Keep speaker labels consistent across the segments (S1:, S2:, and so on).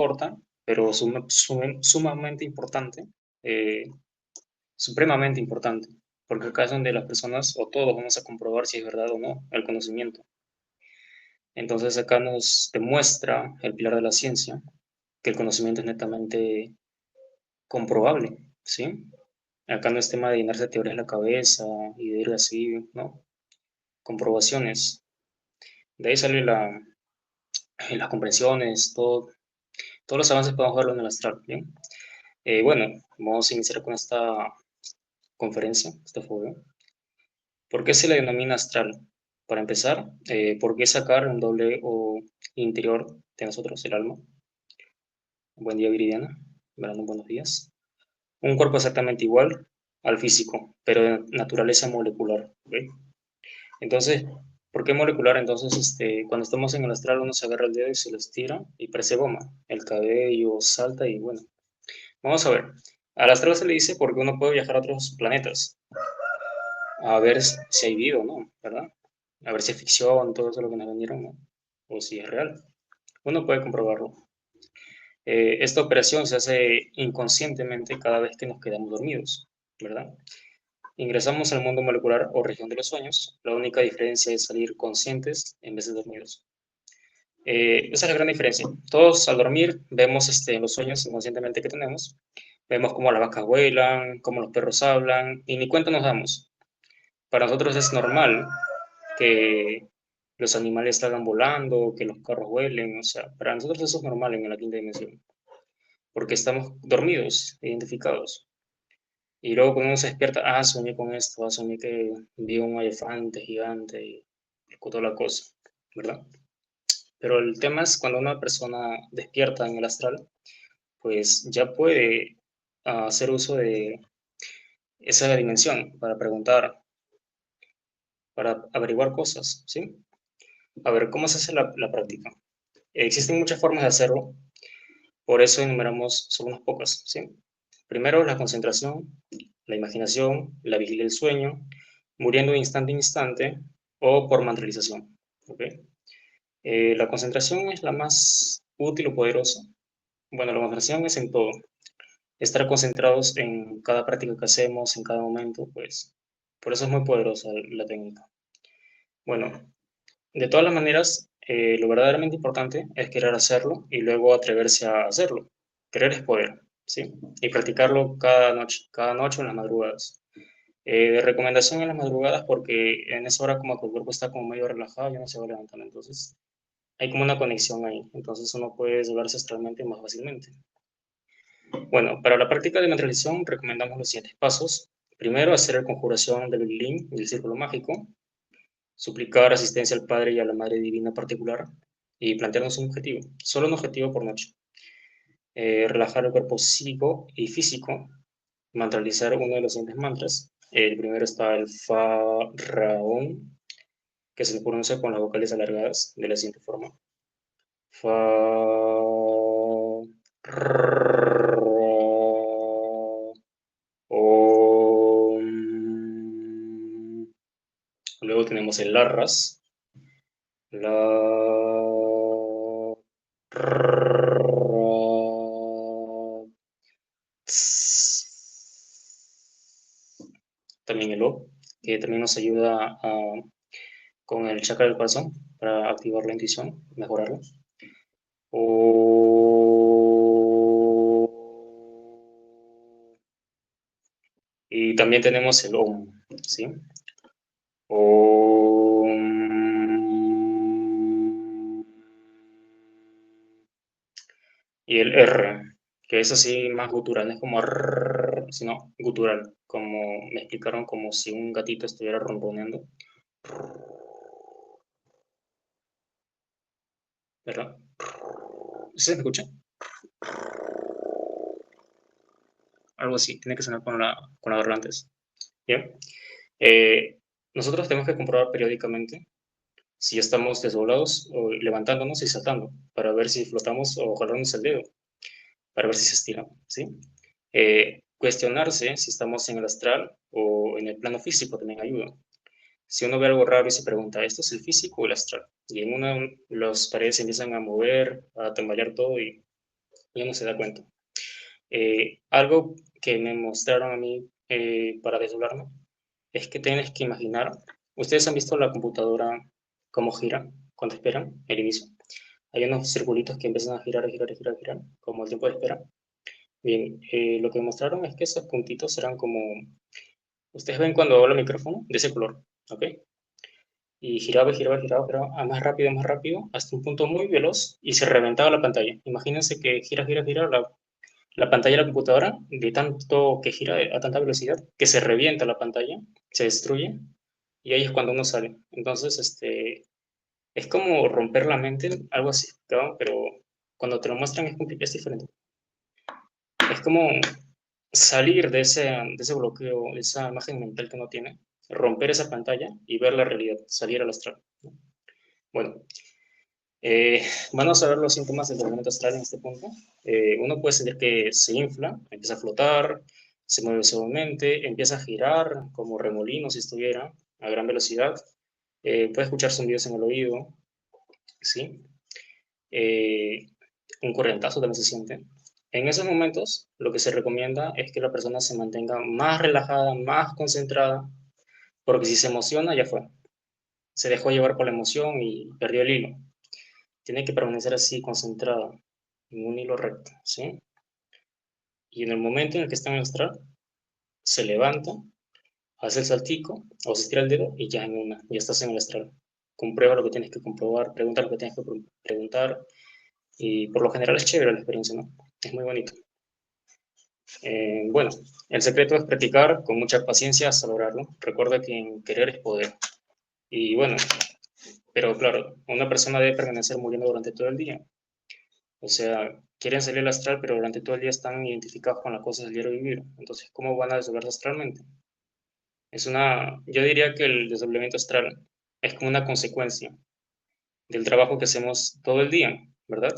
S1: corta, pero sumamente importante, supremamente importante, porque acá es donde las personas o todos vamos a comprobar si es verdad o no el conocimiento. Entonces acá nos demuestra el pilar de la ciencia que el conocimiento es netamente comprobable, ¿sí? Acá no es tema de llenarse de teorías en la cabeza y de ir así, ¿no? Comprobaciones. De ahí sale las comprensiones, todos los avances podemos verlo en el astral, ¿bien? Bueno, vamos a iniciar con esta conferencia, este foro. ¿Por qué se le denomina astral? Para empezar, ¿por qué sacar un doble o interior de nosotros, el alma? Buen día, Viridiana. Brandon, buenos días. Un cuerpo exactamente igual al físico, pero de naturaleza molecular, ¿ok? Entonces, ¿por qué molecular? Entonces, cuando estamos en el astral, uno se agarra el dedo y se lo estira y parece goma. El cabello salta y bueno. Vamos a ver. Al astral se le dice porque uno puede viajar a otros planetas, a ver si hay vida o no, ¿verdad? A ver si es ficción, todo eso lo que nos vendieron, ¿no? O si es real. Uno puede comprobarlo. Esta operación se hace inconscientemente cada vez que nos quedamos dormidos, ¿verdad? Ingresamos al mundo molecular o región de los sueños. La única diferencia es salir conscientes en vez de dormidos. Esa es la gran diferencia. Todos al dormir vemos los sueños inconscientemente que tenemos. Vemos cómo las vacas vuelan, cómo los perros hablan, y ni cuenta nos damos. Para nosotros es normal que los animales salgan volando, que los carros vuelen, o sea, para nosotros eso es normal en la quinta dimensión, porque estamos dormidos, identificados. Y luego cuando uno se despierta, soñé con esto, soñé que vi un elefante gigante y toda la cosa, ¿verdad? Pero el tema es cuando una persona despierta en el astral, pues ya puede hacer uso de esa dimensión para preguntar, para averiguar cosas, ¿sí? A ver, ¿cómo se hace la práctica? Existen muchas formas de hacerlo, por eso enumeramos solo unas pocas, ¿sí? Primero, la concentración, la imaginación, la vigilia del sueño, muriendo de instante en instante o por mantralización, ¿ok? La concentración es la más útil o poderosa. Bueno, la concentración es en todo. Estar concentrados en cada práctica que hacemos, en cada momento, pues por eso es muy poderosa la técnica. Bueno, de todas las maneras, lo verdaderamente importante es querer hacerlo y luego atreverse a hacerlo. Querer es poder, ¿sí? Y practicarlo cada noche en las madrugadas. De recomendación en las madrugadas porque en esa hora como que el cuerpo está como medio relajado, ya no se va levantando, entonces hay como una conexión ahí, entonces uno puede llevarse astralmente más fácilmente. Bueno, para la práctica de materialización recomendamos los siguientes pasos. Primero, hacer la conjuración del Lin y el círculo mágico, suplicar asistencia al Padre y a la Madre Divina particular y plantearnos un objetivo, solo un objetivo por noche. Relajar el cuerpo psíquico y físico, mantralizar uno de los siguientes mantras. El primero está el Fa Raón, que se pronuncia con las vocales alargadas de la siguiente forma. Fa Ra, Om. Luego tenemos el Larras. La, también el O, que también nos ayuda con el chakra del corazón para activar la intuición, mejorarla. O, y también tenemos el OM, ¿sí? OM. Y el R, que es así más gutural, no es como rrr, sino gutural, como me explicaron como si un gatito estuviera ronroneando, ¿verdad? ¿Sí se me escucha? Algo así, tiene que sonar con la garganta. ¿Bien? Eh, Nosotros tenemos que comprobar periódicamente si estamos desdoblados o levantándonos y saltando, para ver si flotamos o jalamos el dedo, para ver si se estira, ¿sí? Cuestionarse si estamos en el astral o en el plano físico también ayuda. Si uno ve algo raro y se pregunta, ¿esto es el físico o el astral? Y en una las paredes se empiezan a mover, a tambalear todo y y uno se da cuenta. Algo que me mostraron a mí para desdoblarme es que tienes que imaginar, ustedes han visto la computadora cómo gira cuando esperan el inicio. Hay unos circulitos que empiezan a girar, a girar, a girar, a girar, como el tiempo de espera. Bien, lo que mostraron es que esos puntitos serán como, ustedes ven cuando habla el micrófono, de ese color, ¿ok? Y giraba, giraba, giraba, giraba, a más rápido, hasta un punto muy veloz y se reventaba la pantalla. Imagínense que gira, gira, gira la pantalla de la computadora, de tanto que gira a tanta velocidad, que se revienta la pantalla, se destruye, y ahí es cuando uno sale. Entonces, es como romper la mente, algo así, ¿no? Pero cuando te lo muestran es diferente. Es como salir de ese bloqueo, de esa imagen mental que uno tiene, romper esa pantalla y ver la realidad, salir al astral, ¿no? Bueno, eh, vamos a ver los síntomas del movimiento astral en este punto. Uno puede sentir que se infla, empieza a flotar, se mueve suavemente, empieza a girar como remolino si estuviera a gran velocidad. Puede escuchar sonidos en el oído, ¿sí? Eh, un corrientazo también se siente. En esos momentos, lo que se recomienda es que la persona se mantenga más relajada, más concentrada, porque si se emociona, ya fue. Se dejó llevar por la emoción y perdió el hilo. Tiene que permanecer así, concentrada, en un hilo recto, ¿sí? Y en el momento en el que está en el astral, se levanta, hace el saltico, o se estira el dedo y ya ya estás en el astral. Comprueba lo que tienes que comprobar, pregunta lo que tienes que preguntar, y por lo general es chévere la experiencia, ¿no? Es muy bonito. Bueno, el secreto es practicar con mucha paciencia hasta lograrlo. Recuerda que en querer es poder. Y bueno, pero claro, una persona debe permanecer muriendo durante todo el día. O sea, quieren salir al astral, pero durante todo el día están identificados con las cosas del diario vivir. Entonces, ¿cómo van a desdoblarse astralmente? Yo diría que el desdoblamiento astral es como una consecuencia del trabajo que hacemos todo el día, ¿verdad?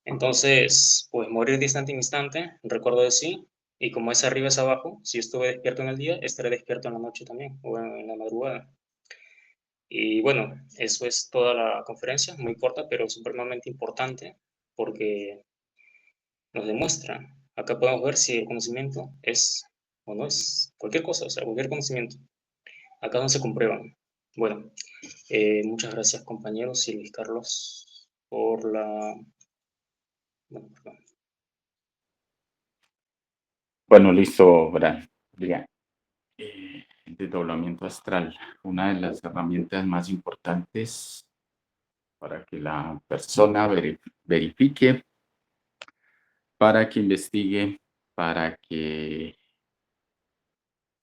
S1: Entonces, pues morir de instante en instante, recuerdo de sí, y como es arriba es abajo, si estuve despierto en el día, estaré despierto en la noche también, o en la madrugada. Y bueno, eso es toda la conferencia, muy corta, pero supremamente importante, porque nos demuestra, acá podemos ver si el conocimiento es o no es cualquier cosa, o sea, cualquier conocimiento. Acá no se comprueban. Bueno, muchas gracias compañeros y Luis Carlos por la... Bueno, perdón.
S2: Bueno, listo, Bran. Bien. El desdoblamiento astral, una de las herramientas más importantes para que la persona verifique, para que investigue, para que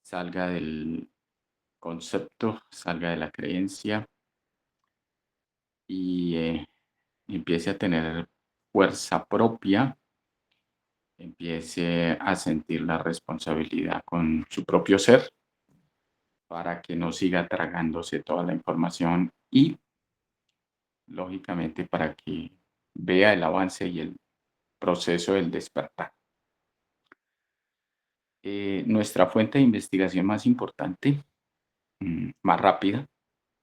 S2: salga del concepto, salga de la creencia y empiece a tener fuerza propia, empiece a sentir la responsabilidad con su propio ser para que no siga tragándose toda la información y, lógicamente, para que vea el avance y el proceso del despertar. Nuestra fuente de investigación más importante, más rápida,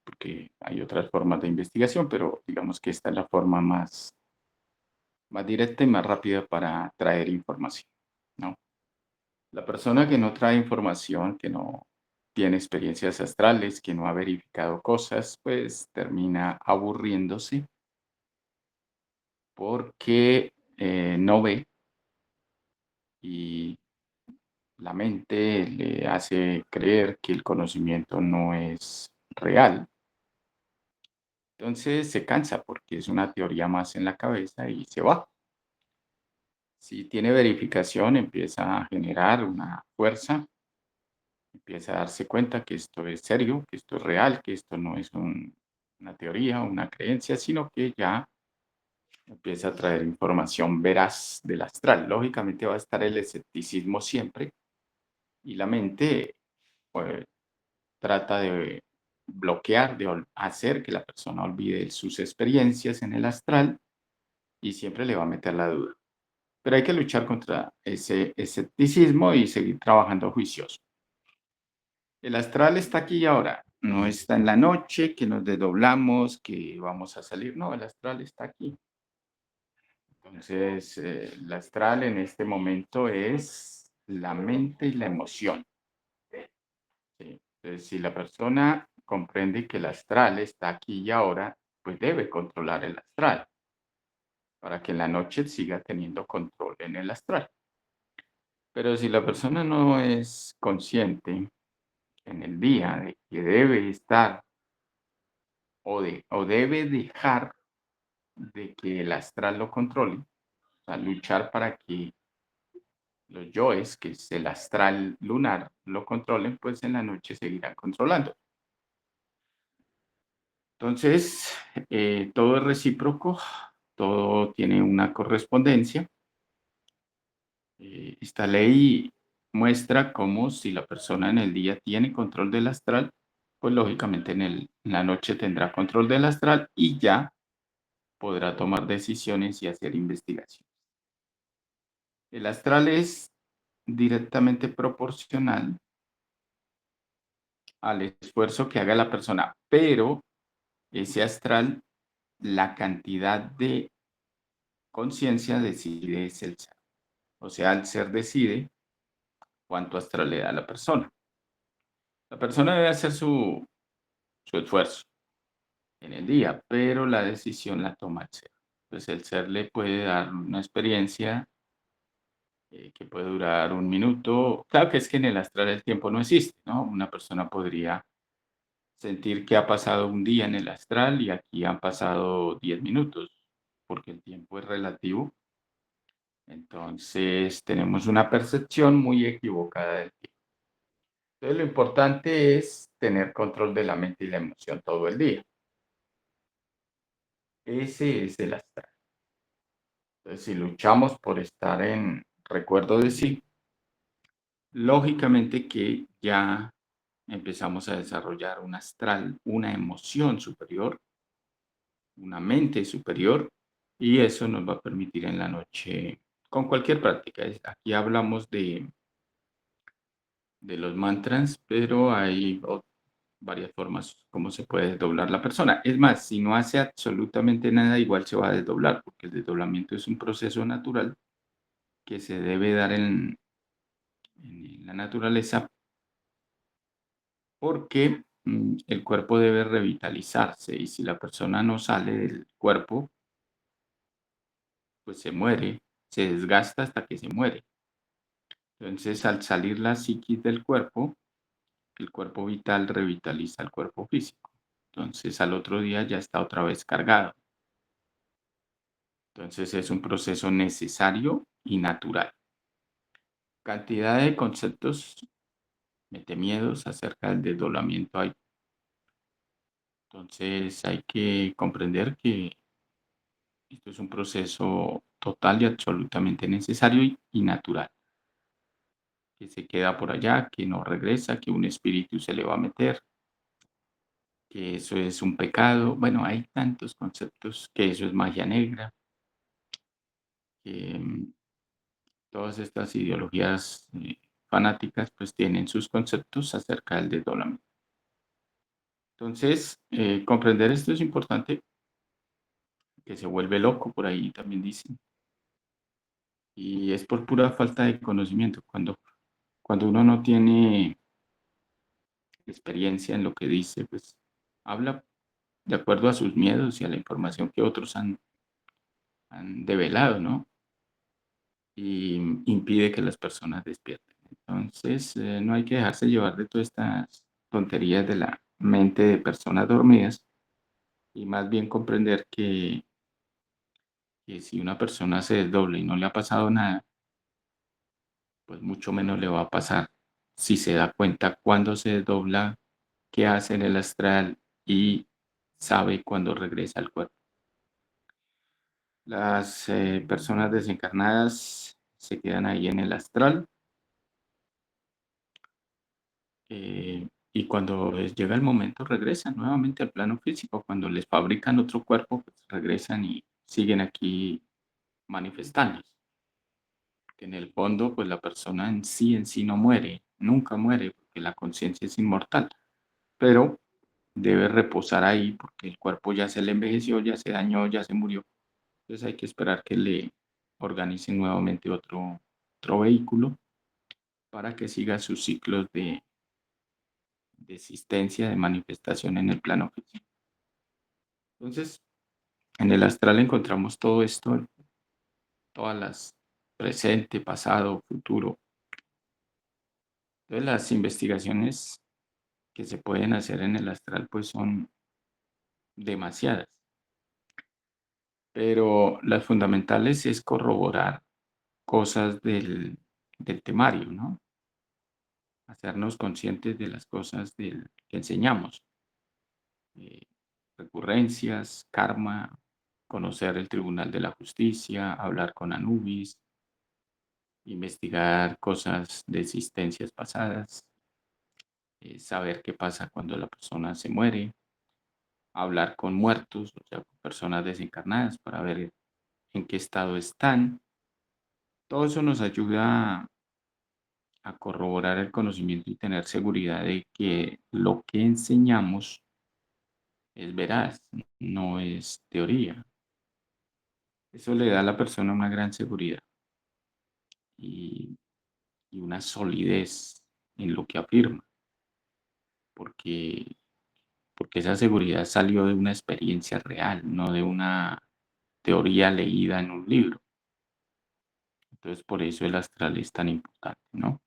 S2: porque hay otras formas de investigación, pero digamos que esta es la forma más directa y más rápida para traer información, ¿no? La persona que no trae información, que no tiene experiencias astrales, que no ha verificado cosas, pues termina aburriéndose porque no ve y la mente le hace creer que el conocimiento no es real. Entonces se cansa porque es una teoría más en la cabeza y se va. Si tiene verificación, empieza a generar una fuerza, empieza a darse cuenta que esto es serio, que esto es real, que esto no es una teoría, una creencia, sino que ya empieza a traer información veraz del astral. Lógicamente va a estar el escepticismo siempre y la mente pues, trata de bloquear, de hacer que la persona olvide sus experiencias en el astral y siempre le va a meter la duda. Pero hay que luchar contra ese escepticismo y seguir trabajando juicioso. El astral está aquí y ahora, no está en la noche, que nos desdoblamos, que vamos a salir, no, el astral está aquí. Entonces, el astral en este momento es la mente y la emoción. ¿Sí? Entonces, si la persona comprende que el astral está aquí y ahora, pues debe controlar el astral para que en la noche siga teniendo control en el astral. Pero si la persona no es consciente en el día de que debe estar o debe dejar de que el astral lo controle, o sea, luchar para que los yoes, que es el astral lunar, lo controlen, pues en la noche seguirán controlando. Entonces, todo es recíproco, todo tiene una correspondencia. Esta ley muestra cómo si la persona en el día tiene control del astral, pues lógicamente en la noche tendrá control del astral y ya podrá tomar decisiones y hacer investigación. El astral es directamente proporcional al esfuerzo que haga la persona, pero ese astral, la cantidad de conciencia decide es el ser. O sea, el ser decide cuánto astral le da a la persona. La persona debe hacer su esfuerzo en el día, pero la decisión la toma el ser. Pues el ser le puede dar una experiencia que puede durar un minuto. Claro que es que en el astral el tiempo no existe, ¿no? Una persona podría sentir que ha pasado un día en el astral y aquí han pasado 10 minutos, porque el tiempo es relativo. Entonces tenemos una percepción muy equivocada del tiempo. Entonces lo importante es tener control de la mente y la emoción todo el día. Ese es el astral. Entonces si luchamos por estar en recuerdo de sí, lógicamente que ya empezamos a desarrollar un astral, una emoción superior, una mente superior, y eso nos va a permitir en la noche, con cualquier práctica. Aquí hablamos de los mantras, pero hay varias formas como se puede desdoblar la persona. Es más, si no hace absolutamente nada, igual se va a desdoblar, porque el desdoblamiento es un proceso natural que se debe dar en la naturaleza porque el cuerpo debe revitalizarse y si la persona no sale del cuerpo, pues se muere, se desgasta hasta que se muere. Entonces, al salir la psiquis del cuerpo, el cuerpo vital revitaliza el cuerpo físico. Entonces, al otro día ya está otra vez cargado. Entonces, es un proceso necesario y natural. Cantidad de conceptos metemiedos acerca del desdoblamiento hay. Entonces, hay que comprender que esto es un proceso total y absolutamente necesario y natural, que se queda por allá, que no regresa, que un espíritu se le va a meter, que eso es un pecado. Bueno, hay tantos conceptos, que eso es magia negra, que todas estas ideologías fanáticas pues tienen sus conceptos acerca del desdoblamiento. Entonces, comprender esto es importante, que se vuelve loco, por ahí también dicen, y es por pura falta de conocimiento. Cuando uno no tiene experiencia en lo que dice, pues habla de acuerdo a sus miedos y a la información que otros han develado, ¿no? Y impide que las personas despierten. Entonces, no hay que dejarse llevar de todas estas tonterías de la mente de personas dormidas y más bien comprender que si una persona se desdobla y no le ha pasado nada, pues mucho menos le va a pasar si se da cuenta cuando se desdobla, qué hace en el astral y sabe cuándo regresa al cuerpo. Las personas desencarnadas se quedan ahí en el astral y cuando les llega el momento regresan nuevamente al plano físico. Cuando les fabrican otro cuerpo, pues regresan y siguen aquí manifestándose. Que en el fondo, pues la persona en sí no muere, nunca muere, porque la conciencia es inmortal, pero debe reposar ahí porque el cuerpo ya se le envejeció, ya se dañó, ya se murió. Entonces hay que esperar que organicen nuevamente otro vehículo para que siga sus ciclos de existencia, de manifestación en el plano físico. Entonces, en el astral encontramos todo esto, todas las presente, pasado, futuro. Entonces, las investigaciones que se pueden hacer en el astral pues son demasiadas, pero las fundamentales es corroborar cosas del temario, ¿no? Hacernos conscientes de las cosas que enseñamos, eh, recurrencias, karma, conocer el Tribunal de la Justicia, hablar con Anubis, investigar cosas de existencias pasadas, saber qué pasa cuando la persona se muere, hablar con muertos, o sea, con personas desencarnadas para ver en qué estado están. Todo eso nos ayuda a corroborar el conocimiento y tener seguridad de que lo que enseñamos es veraz, no es teoría. Eso le da a la persona una gran seguridad y, y una solidez en lo que afirma, porque, porque esa seguridad salió de una experiencia real, no de una teoría leída en un libro. Entonces, por eso el astral es tan importante, ¿no?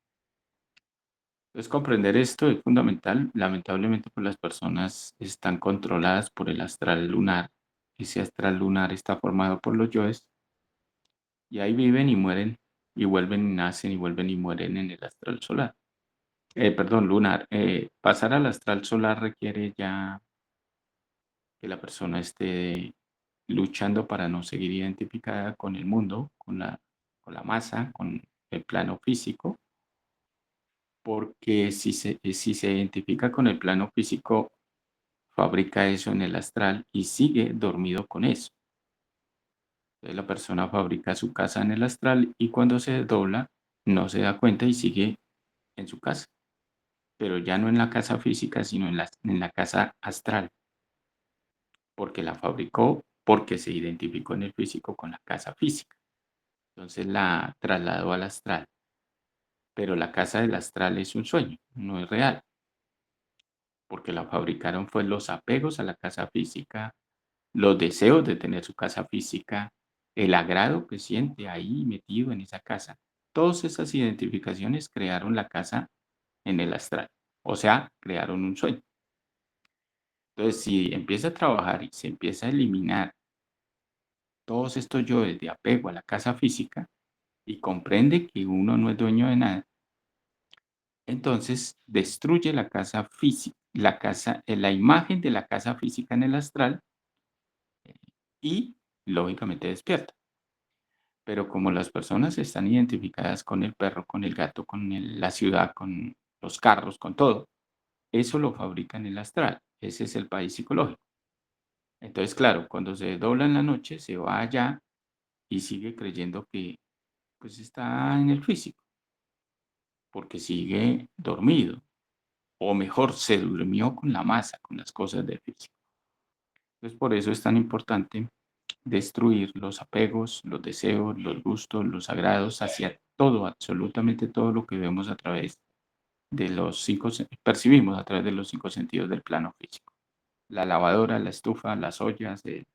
S2: Entonces, comprender esto es fundamental. Lamentablemente, pues las personas están controladas por el astral lunar. Ese astral lunar está formado por los yoes y ahí viven y mueren y vuelven y nacen y vuelven y mueren en el astral solar. Perdón, lunar. Pasar al astral solar requiere ya que la persona esté luchando para no seguir identificada con el mundo, con la masa, con el plano físico, porque si se identifica con el plano físico, fabrica eso en el astral y sigue dormido con eso. Entonces la persona fabrica su casa en el astral y cuando se desdobla no se da cuenta y sigue en su casa, pero ya no en la casa física, sino en la casa astral, porque la fabricó, porque se identificó en el físico con la casa física. Entonces la trasladó al astral, pero la casa del astral es un sueño, no es real, porque la fabricaron fue los apegos a la casa física, los deseos de tener su casa física, el agrado que siente ahí metido en esa casa. Todas esas identificaciones crearon la casa en el astral, o sea, crearon un sueño. Entonces, si empieza a trabajar y se empieza a eliminar todos estos yoes de apego a la casa física y comprende que uno no es dueño de nada, entonces destruye la casa física, la imagen de la casa física en el astral y lógicamente despierta. Pero como las personas están identificadas con el perro, con el gato, con la ciudad, con los carros, con todo, eso lo fabrica en el astral. Ese es el país psicológico. Entonces, claro, cuando se dobla en la noche, se va allá y sigue creyendo que pues está en el físico, porque sigue dormido, o mejor, se durmió con la masa, con las cosas del físico. Entonces, por eso es tan importante destruir los apegos, los deseos, los gustos, los agrados hacia todo, absolutamente todo lo que vemos a través de los percibimos a través de los cinco sentidos del plano físico. La lavadora, la estufa, las ollas, el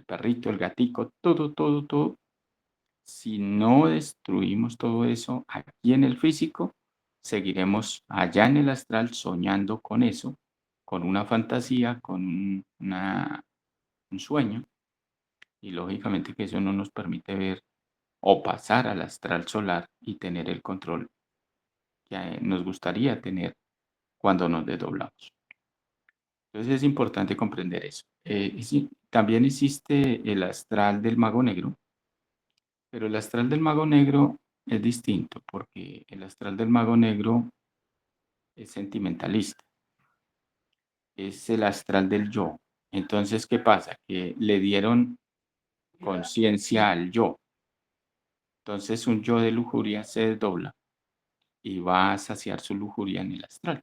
S2: perrito, el gatico, todo, todo, todo. Si no destruimos todo eso aquí en el físico, seguiremos allá en el astral soñando con eso, con una fantasía, con un sueño, y lógicamente que eso no nos permite ver o pasar al astral solar y tener el control que nos gustaría tener cuando nos desdoblamos. Entonces es importante comprender eso. También existe el astral del mago negro, pero el astral del mago negro es distinto porque el astral del mago negro es sentimentalista, es el astral del yo. Entonces, ¿qué pasa? Que le dieron conciencia al yo. Entonces un yo de lujuria se desdobla y va a saciar su lujuria en el astral,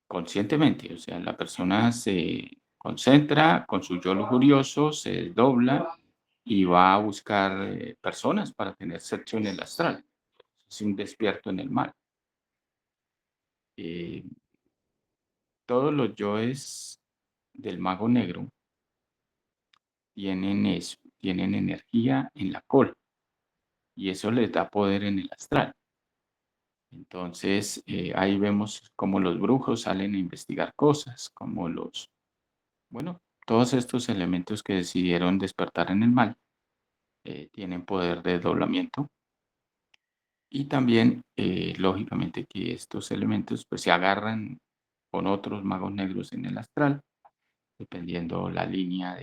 S2: conscientemente. O sea, la persona se concentra con su yo lujurioso, se desdobla y va a buscar personas para tener sexo en el astral. Es un despierto en el mal. Eh, todos los yoes del mago negro tienen eso, tienen energía en la cola y eso les da poder en el astral. Entonces, ahí vemos cómo los brujos salen a investigar cosas, como bueno, todos estos elementos que decidieron despertar en el mal tienen poder de desdoblamiento y también, lógicamente, que estos elementos pues se agarran con otros magos negros en el astral, dependiendo la línea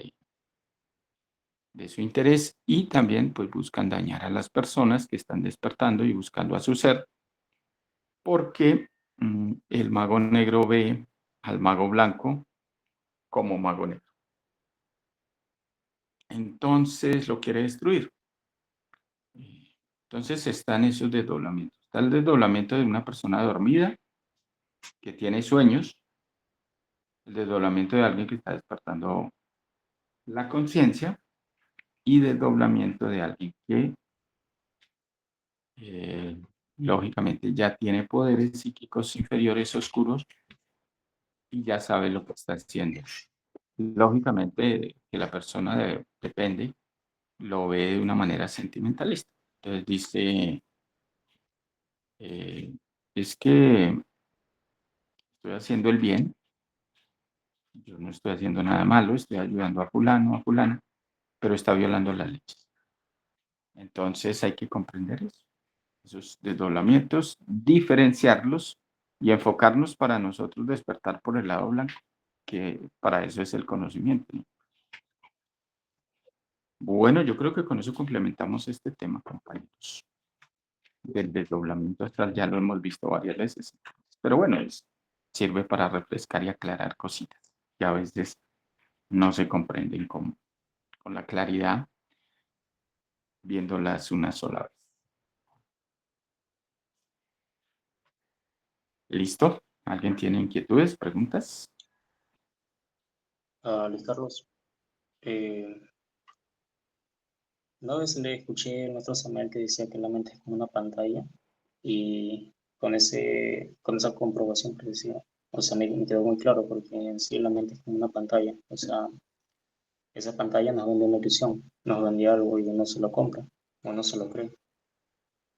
S2: de su interés y también pues buscan dañar a las personas que están despertando y buscando a su ser porque el mago negro ve al mago blanco como mago negro. Entonces lo quiere destruir. Entonces están esos desdoblamientos. Está el desdoblamiento de una persona dormida que tiene sueños, el desdoblamiento de alguien que está despertando la conciencia y desdoblamiento de alguien que eh, lógicamente ya tiene poderes psíquicos inferiores oscuros y ya sabe lo que está haciendo. Lógicamente que la persona depende, lo ve de una manera sentimentalista. Entonces dice, es que estoy haciendo el bien, yo no estoy haciendo nada malo, estoy ayudando a fulano, a fulana, pero está violando las leyes. Entonces hay que comprender eso, esos desdoblamientos, diferenciarlos y enfocarnos para nosotros despertar por el lado blanco, que para eso es el conocimiento, ¿no? Bueno, yo creo que con eso complementamos este tema, compañeros. Del desdoblamiento astral ya lo hemos visto varias veces, pero bueno, sirve para refrescar y aclarar cositas que a veces no se comprenden con la claridad viéndolas una sola vez. ¿Listo? ¿Alguien tiene inquietudes, preguntas?
S1: Luis Carlos, eh, una vez le escuché a otro Samuel que decía que la mente es como una pantalla y con esa comprobación que decía, o sea, me quedó muy claro porque en sí la mente es como una pantalla, o sea, esa pantalla nos vende una ilusión, nos vende algo y uno se lo compra, uno se lo cree.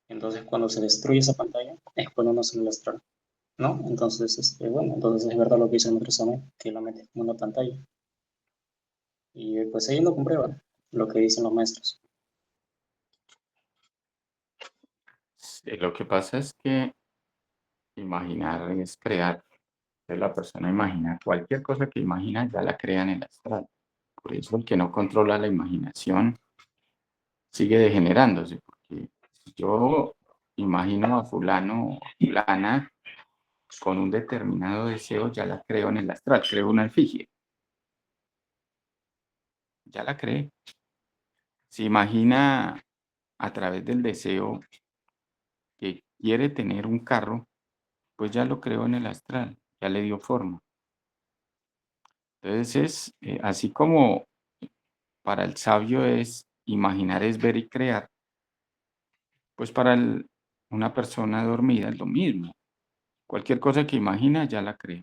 S1: Entonces, cuando se destruye esa pantalla, es cuando uno se lo extrae, ¿no? Entonces, bueno, entonces es verdad lo que dice nuestro Samuel, que la mente es como una pantalla. Y pues ahí uno comprueba lo que dicen los maestros.
S2: Lo que pasa es que imaginar es crear. Entonces la persona imagina cualquier cosa que imagina, ya la crea en el astral. Por eso el que no controla la imaginación sigue degenerándose, porque si yo imagino a fulano o fulana con un determinado deseo, ya la creo en el astral, creo una efigie, ya la cree. Si imagina a través del deseo que quiere tener un carro, pues ya lo creó en el astral, ya le dio forma. Entonces es así como para el sabio es imaginar es ver y crear, pues para una persona dormida es lo mismo. Cualquier cosa que imagina ya la crea.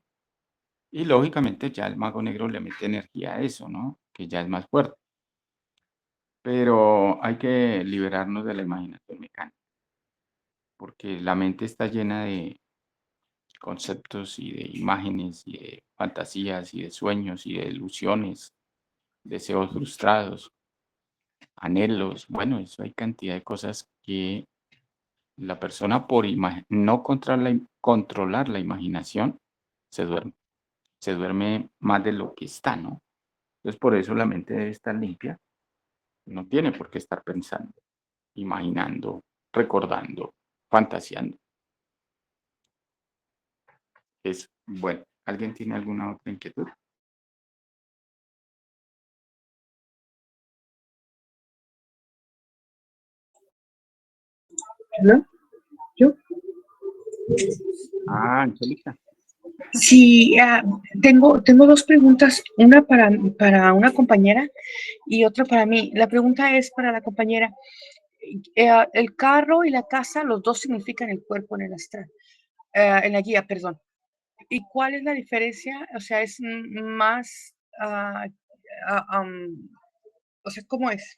S2: Y lógicamente ya el mago negro le mete energía a eso, ¿no? Que ya es más fuerte. Pero hay que liberarnos de la imaginación mecánica, porque la mente está llena de conceptos y de imágenes y de fantasías y de sueños y de ilusiones, deseos frustrados, anhelos. Bueno, eso hay cantidad de cosas que la persona por no controlar la imaginación se duerme más de lo que está, ¿no? Entonces por eso la mente debe estar limpia, no tiene por qué estar pensando, imaginando, recordando, fantaseando. Es bueno. ¿Alguien tiene alguna otra inquietud?
S3: ¿No? ¿Yo?
S2: Ah, Angélica.
S3: Sí, tengo dos preguntas, una para una compañera y otra para mí. La pregunta es para la compañera. El carro y la casa, los dos significan el cuerpo en el astral, en la guía, perdón. ¿Y cuál es la diferencia? O sea, es más, o sea, ¿cómo es?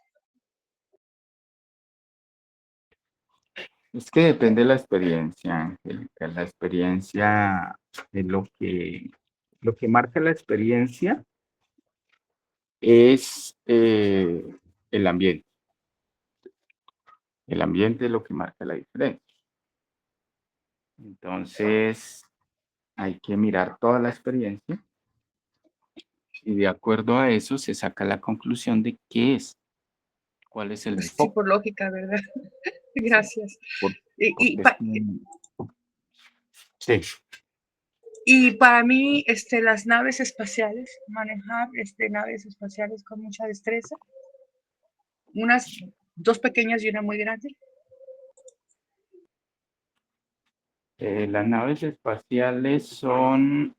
S2: Es que depende de la experiencia, Angélica. La experiencia es lo que marca la experiencia es el ambiente. El ambiente es lo que marca la diferencia. Entonces, hay que mirar toda la experiencia y de acuerdo a eso se saca la conclusión de qué es, cuál es el
S3: Pues sí,
S2: enfoque.
S3: por lógica, ¿verdad?
S2: Sí,
S3: Gracias.
S2: por-
S3: Y, y,
S2: porque es
S3: pa-
S2: un- sí.
S3: y para mí, las naves espaciales, manejar naves espaciales con mucha destreza, unas dos pequeñas y una muy grande.
S2: Las naves espaciales son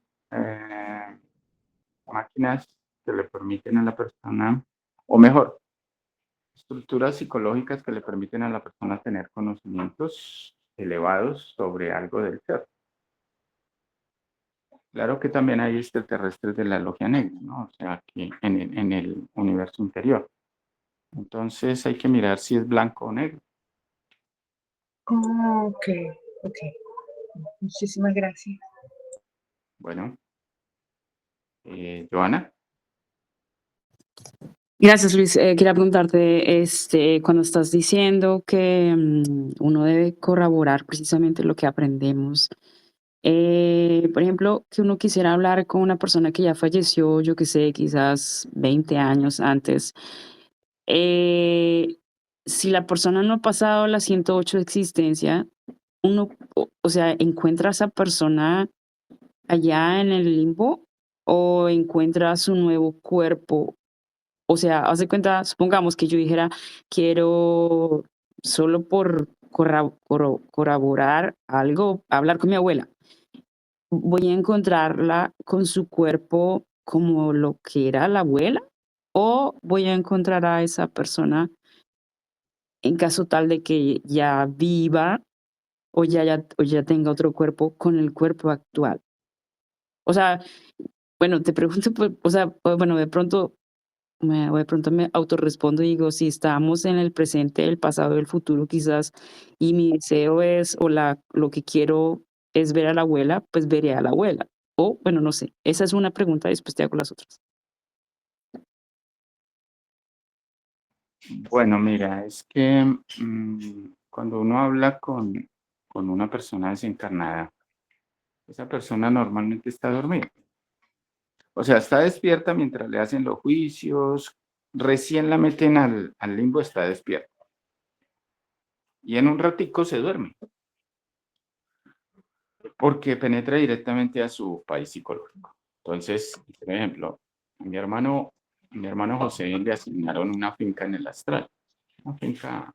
S2: máquinas que le permiten a la persona, o mejor, estructuras psicológicas que le permiten a la persona tener conocimientos elevados sobre algo del ser. Claro que también hay extraterrestres de la logia negra, ¿no? O sea, aquí en el universo interior. Entonces hay que mirar si es blanco o negro.
S3: Oh, ok, ok. Muchísimas gracias.
S2: Bueno, Joana,
S4: Gracias, Luis. Quería preguntarte, cuando estás diciendo que uno debe corroborar precisamente lo que aprendemos, por ejemplo, que uno quisiera hablar con una persona que ya falleció, yo que sé, quizás 20 años antes, eh, si la persona no ha pasado las 108 de existencia, uno, o sea, encuentra a esa persona allá en el limbo o encuentra su nuevo cuerpo, o sea, haz de cuenta, supongamos que yo dijera, quiero solo por corroborar algo, hablar con mi abuela. ¿Voy a encontrarla con su cuerpo como lo que era la abuela? ¿O voy a encontrar a esa persona en caso tal de que ya viva o ya tenga otro cuerpo con el cuerpo actual? O sea, bueno, te pregunto, pues, o sea, bueno, de pronto me autorrespondo y digo, si estamos en el presente, el pasado, el futuro quizás, y mi deseo es, lo que quiero es ver a la abuela, pues veré a la abuela. O, bueno, no sé, esa es una pregunta, después te hago las otras.
S2: bueno, mira, es que cuando uno habla con una persona desencarnada, esa persona normalmente está dormida. O sea, está despierta mientras le hacen los juicios, recién la meten al limbo, está despierta. Y en un ratico se duerme, porque penetra directamente a su país psicológico. Entonces, por ejemplo, a mi hermano José le asignaron una finca en el astral, una finca,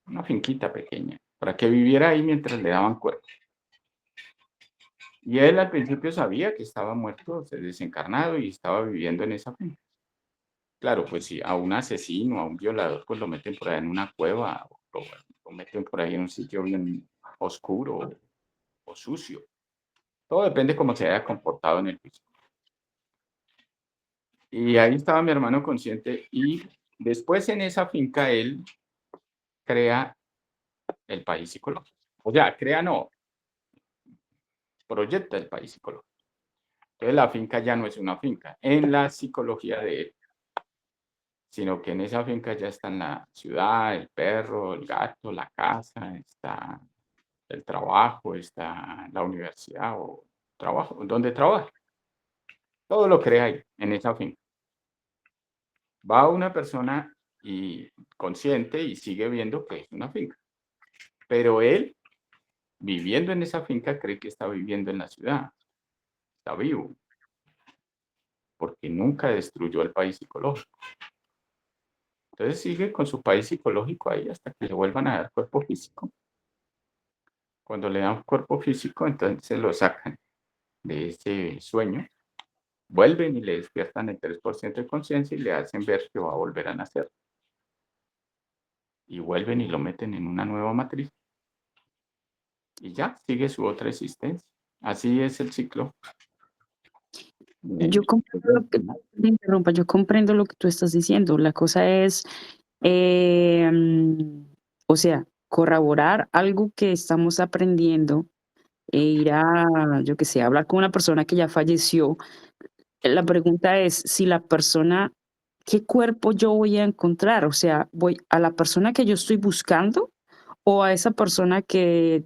S2: una finquita pequeña, para que viviera ahí mientras le daban cuerpo. Y él al principio sabía que estaba muerto, desencarnado y estaba viviendo en esa finca. Claro, pues si a un asesino, a un violador, pues lo meten por ahí en una cueva o lo meten por ahí en un sitio bien oscuro o sucio. Todo depende cómo se haya comportado en el juicio. Y ahí estaba mi hermano consciente y después en esa finca él crea el país psicológico. O sea, crea no, proyecta el país psicológico. Entonces la finca ya no es una finca en la psicología de él, sino que en esa finca ya está en la ciudad, el perro, el gato, la casa, está el trabajo, está la universidad o trabajo, donde trabaja. Todo lo crea ahí, en esa finca. Va una persona y consciente y sigue viendo que es una finca. Pero él, viviendo en esa finca, cree que está viviendo en la ciudad, está vivo, porque nunca destruyó el país psicológico. Entonces sigue con su país psicológico ahí hasta que le vuelvan a dar cuerpo físico. Cuando le dan cuerpo físico, entonces lo sacan de ese sueño, vuelven y le despiertan el 3% de conciencia y le hacen ver que va a volver a nacer. Y vuelven y lo meten en una nueva matriz. Y ya, sigue su otra existencia. Así es el ciclo.
S4: Yo comprendo lo que te interrumpa, yo comprendo lo que tú estás diciendo. La cosa es, o sea, corroborar algo que estamos aprendiendo e ir a, yo qué sé, hablar con una persona que ya falleció. La pregunta es si la persona, ¿qué cuerpo yo voy a encontrar? O sea, ¿voy a la persona que yo estoy buscando o a esa persona que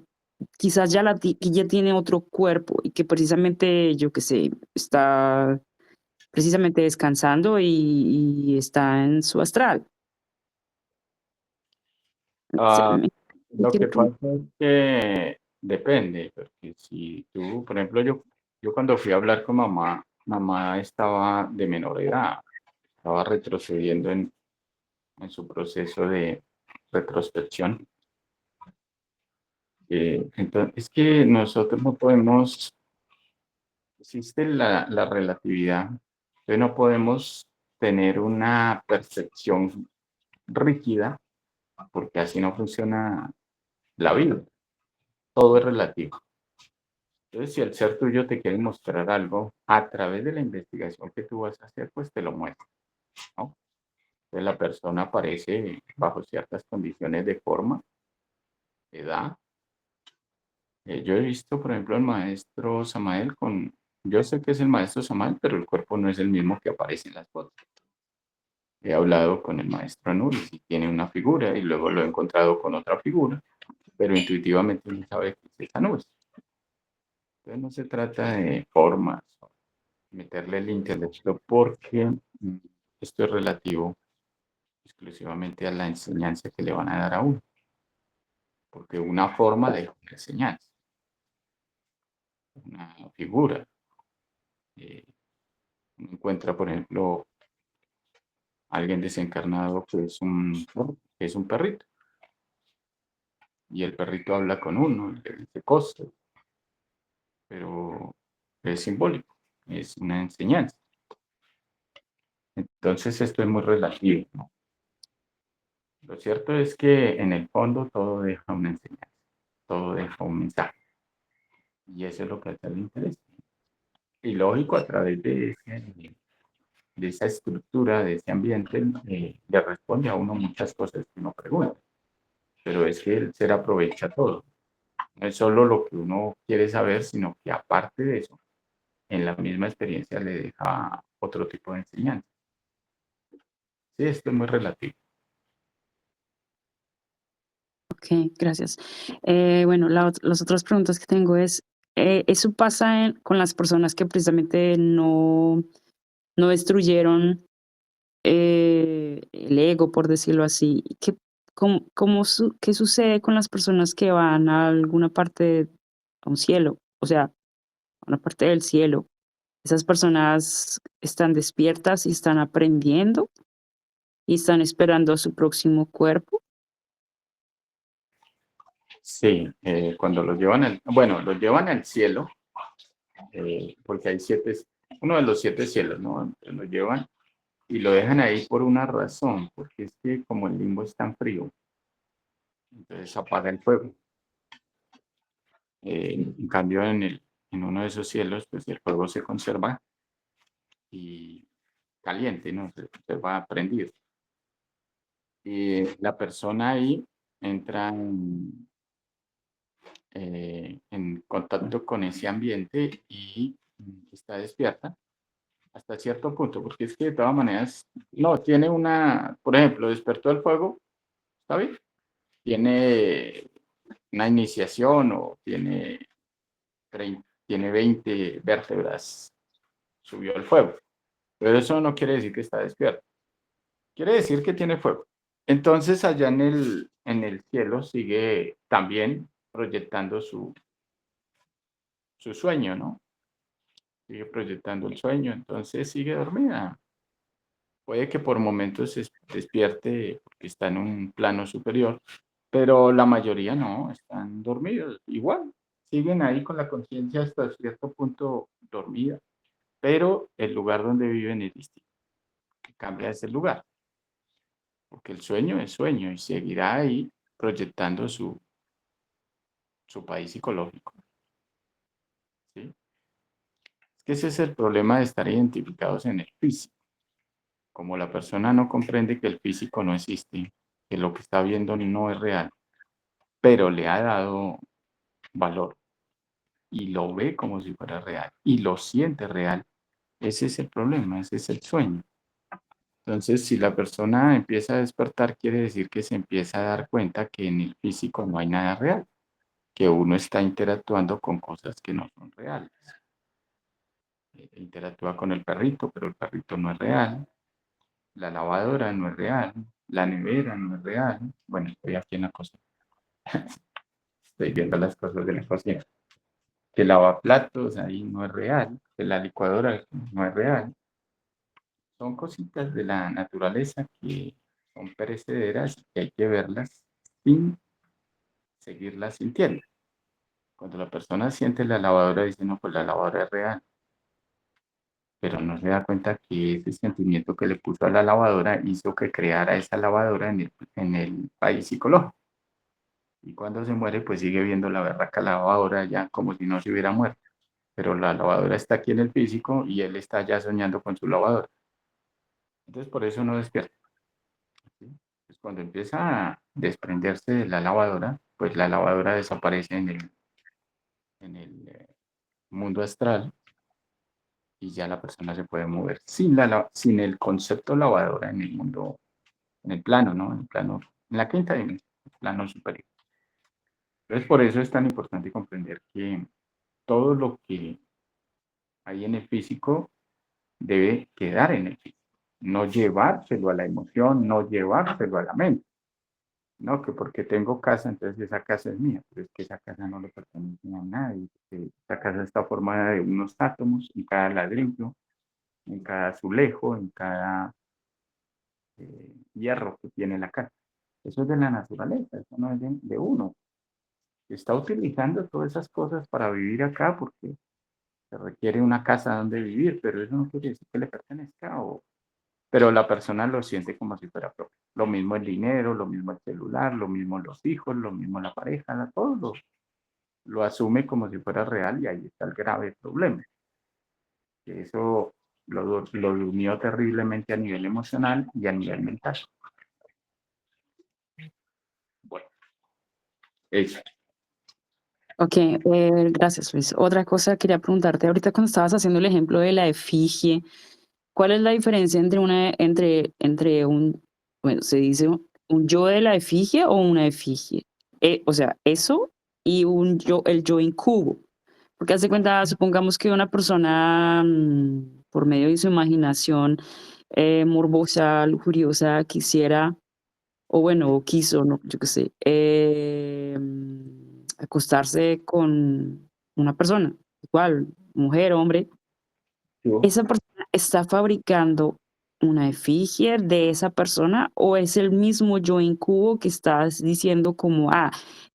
S4: quizás que ya tiene otro cuerpo y que precisamente, yo qué sé, está precisamente descansando y está en su astral? Se
S2: Ah,
S4: me
S2: lo
S4: quiero
S2: que
S4: pregun
S2: pasa es que depende, porque si tú, por ejemplo, yo cuando fui a hablar con mamá, mamá estaba de menor edad, estaba retrocediendo en su proceso de retrospección. Entonces, es que nosotros no podemos, existe la relatividad, entonces no podemos tener una percepción rígida, porque así no funciona la vida, todo es relativo. Entonces, si el ser tuyo te quiere mostrar algo a través de la investigación que tú vas a hacer, pues te lo muestra, ¿no? Entonces, la persona aparece bajo ciertas condiciones de forma, edad. Yo he visto, por ejemplo, el maestro Samael yo sé que es el maestro Samael, pero el cuerpo no es el mismo que aparece en las fotos. He hablado con el maestro Anubis y tiene una figura y luego lo he encontrado con otra figura, pero intuitivamente no sabe que es Anubis. Entonces no se trata de formas, meterle el intelecto, porque esto es relativo exclusivamente a la enseñanza que le van a dar a uno, porque una forma de enseñanza, una figura. Uno encuentra, por ejemplo, alguien desencarnado que es un perrito, y el perrito habla con uno, le dice cosas, pero es simbólico, es una enseñanza. Entonces esto es muy relativo, ¿no? Lo cierto es que en el fondo todo deja una enseñanza, todo deja un mensaje, y eso es lo que a usted le interesa. Y lógico, a través de esa estructura, de ese ambiente, le responde a uno muchas cosas que uno pregunta, pero es que el ser aprovecha todo. No es solo lo que uno quiere saber, sino que aparte de eso, en la misma experiencia le deja otro tipo de enseñanza. Sí, esto es muy relativo.
S4: okey, gracias. Bueno, las otras preguntas que tengo es, ¿eso pasa con las personas que precisamente no destruyeron el ego, por decirlo así? ¿Qué sucede con las personas que van a alguna parte, a un cielo? O sea, a una parte del cielo. ¿Esas personas están despiertas y están aprendiendo y están esperando a su próximo cuerpo?
S2: Sí, cuando los llevan al cielo, porque hay uno de los 7 cielos, ¿no? Entonces lo llevan y lo dejan ahí por una razón, porque es que como el limbo es tan frío, entonces apaga el fuego. En cambio, en uno de esos cielos, pues el fuego se conserva y caliente, ¿no? Se conserva prendido. Y la persona ahí entra en contacto con ese ambiente y está despierta hasta cierto punto, porque es que de todas maneras, no, tiene por ejemplo, despertó el fuego, ¿está bien? Tiene una iniciación o tiene 20 vértebras, subió el fuego, pero eso no quiere decir que está despierto, quiere decir que tiene fuego. Entonces allá en el cielo sigue también proyectando su sueño, ¿no? Sigue proyectando el sueño, entonces sigue dormida. Puede que por momentos se despierte porque está en un plano superior, pero la mayoría no, están dormidos igual. siguen ahí con la conciencia hasta cierto punto dormida, pero el lugar donde viven es distinto, cambia ese lugar, porque el sueño es sueño y seguirá ahí proyectando su país psicológico, ¿sí? Es que ese es el problema de estar identificados en el físico. Como la persona no comprende que el físico no existe, que lo que está viendo no es real, pero le ha dado valor y lo ve como si fuera real y lo siente real, ese es el problema, ese es el sueño. Entonces, si la persona empieza a despertar, quiere decir que se empieza a dar cuenta que en el físico no hay nada real, que uno está interactuando con cosas que no son reales. Interactúa con el perrito, pero el perrito no es real. La lavadora no es real. La nevera no es real. Bueno, estoy aquí en la cocina. Estoy viendo las cosas de la cocina. Que el lavaplatos ahí no es real. Que la licuadora no es real. Son cositas de la naturaleza que son perecederas y que hay que verlas sin seguirlas sintiendo. Cuando la persona siente la lavadora, dice, no, pues la lavadora es real, pero no se da cuenta que ese sentimiento que le puso a la lavadora hizo que creara esa lavadora en el país psicológico. Y cuando se muere, pues sigue viendo la berraca lavadora ya como si no se hubiera muerto. Pero la lavadora está aquí en el físico y él está ya soñando con su lavadora. Entonces, por eso no despierta. ¿Sí? Pues cuando empieza a desprenderse de la lavadora, pues la lavadora desaparece en el mundo astral y ya la persona se puede mover sin el concepto lavadora en el mundo, en el plano, ¿no? En el plano, en la quinta dimensión, el plano superior. Entonces, por eso es tan importante comprender que todo lo que hay en el físico debe quedar en el físico, no llevárselo a la emoción, no llevárselo a la mente. No, que porque tengo casa, entonces esa casa es mía, pero es que esa casa no le pertenece a nadie. Esa casa está formada de unos átomos en cada ladrillo, en cada azulejo, en cada hierro que tiene la casa. Eso es de la naturaleza, eso no es de uno. Está utilizando todas esas cosas para vivir acá porque se requiere una casa donde vivir, pero eso no quiere decir que le pertenezca, pero la persona lo siente como si fuera propio. Lo mismo el dinero, lo mismo el celular, lo mismo los hijos, lo mismo la pareja, todo lo asume como si fuera real y ahí está el grave problema. Que eso lo durmió terriblemente a nivel emocional y a nivel mental. Bueno, eso.
S4: Ok, gracias Luis. Otra cosa quería preguntarte, ahorita cuando estabas haciendo el ejemplo de la efigie, ¿cuál es la diferencia entre un, bueno, se dice un yo de la efigie o una efigie? O sea, eso y un yo, el yo en cubo. Porque hace cuenta, supongamos que una persona, por medio de su imaginación morbosa, lujuriosa, quisiera, o bueno, o quiso, no, yo qué sé, acostarse con una persona, igual, mujer, hombre,
S2: Yo,
S4: ¿esa persona está fabricando una efigie de esa persona o es el mismo yo en cubo que estás diciendo como,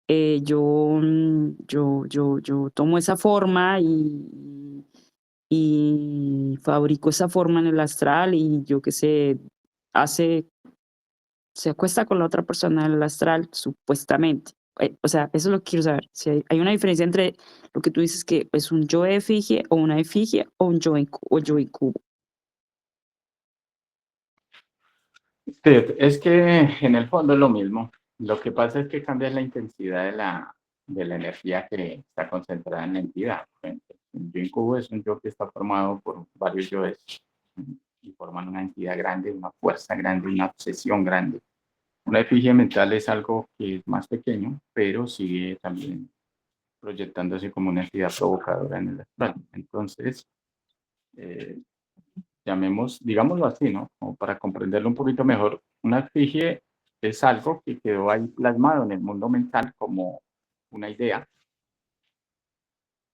S4: yo tomo esa forma y fabrico esa forma en el astral y yo qué sé, hace se acuesta con la otra persona en el astral, supuestamente. O sea, eso es lo que quiero saber. Si hay una diferencia entre lo que tú dices que es un yo efigie o una efigie o un yo en cubo.
S2: sí, es que en el fondo es lo mismo. Lo que pasa es que cambia la intensidad de la energía que está concentrada en la entidad. Por ejemplo, un yo incubo es un yo que está formado por varios yoes y forman una entidad grande, una fuerza grande, una obsesión grande. Una efigie mental es algo que es más pequeño, pero sigue también proyectándose como una entidad provocadora en el astral. Entonces, eh, digámoslo así, ¿no? Como para comprenderlo un poquito mejor, una efigie es algo que quedó ahí plasmado en el mundo mental como una idea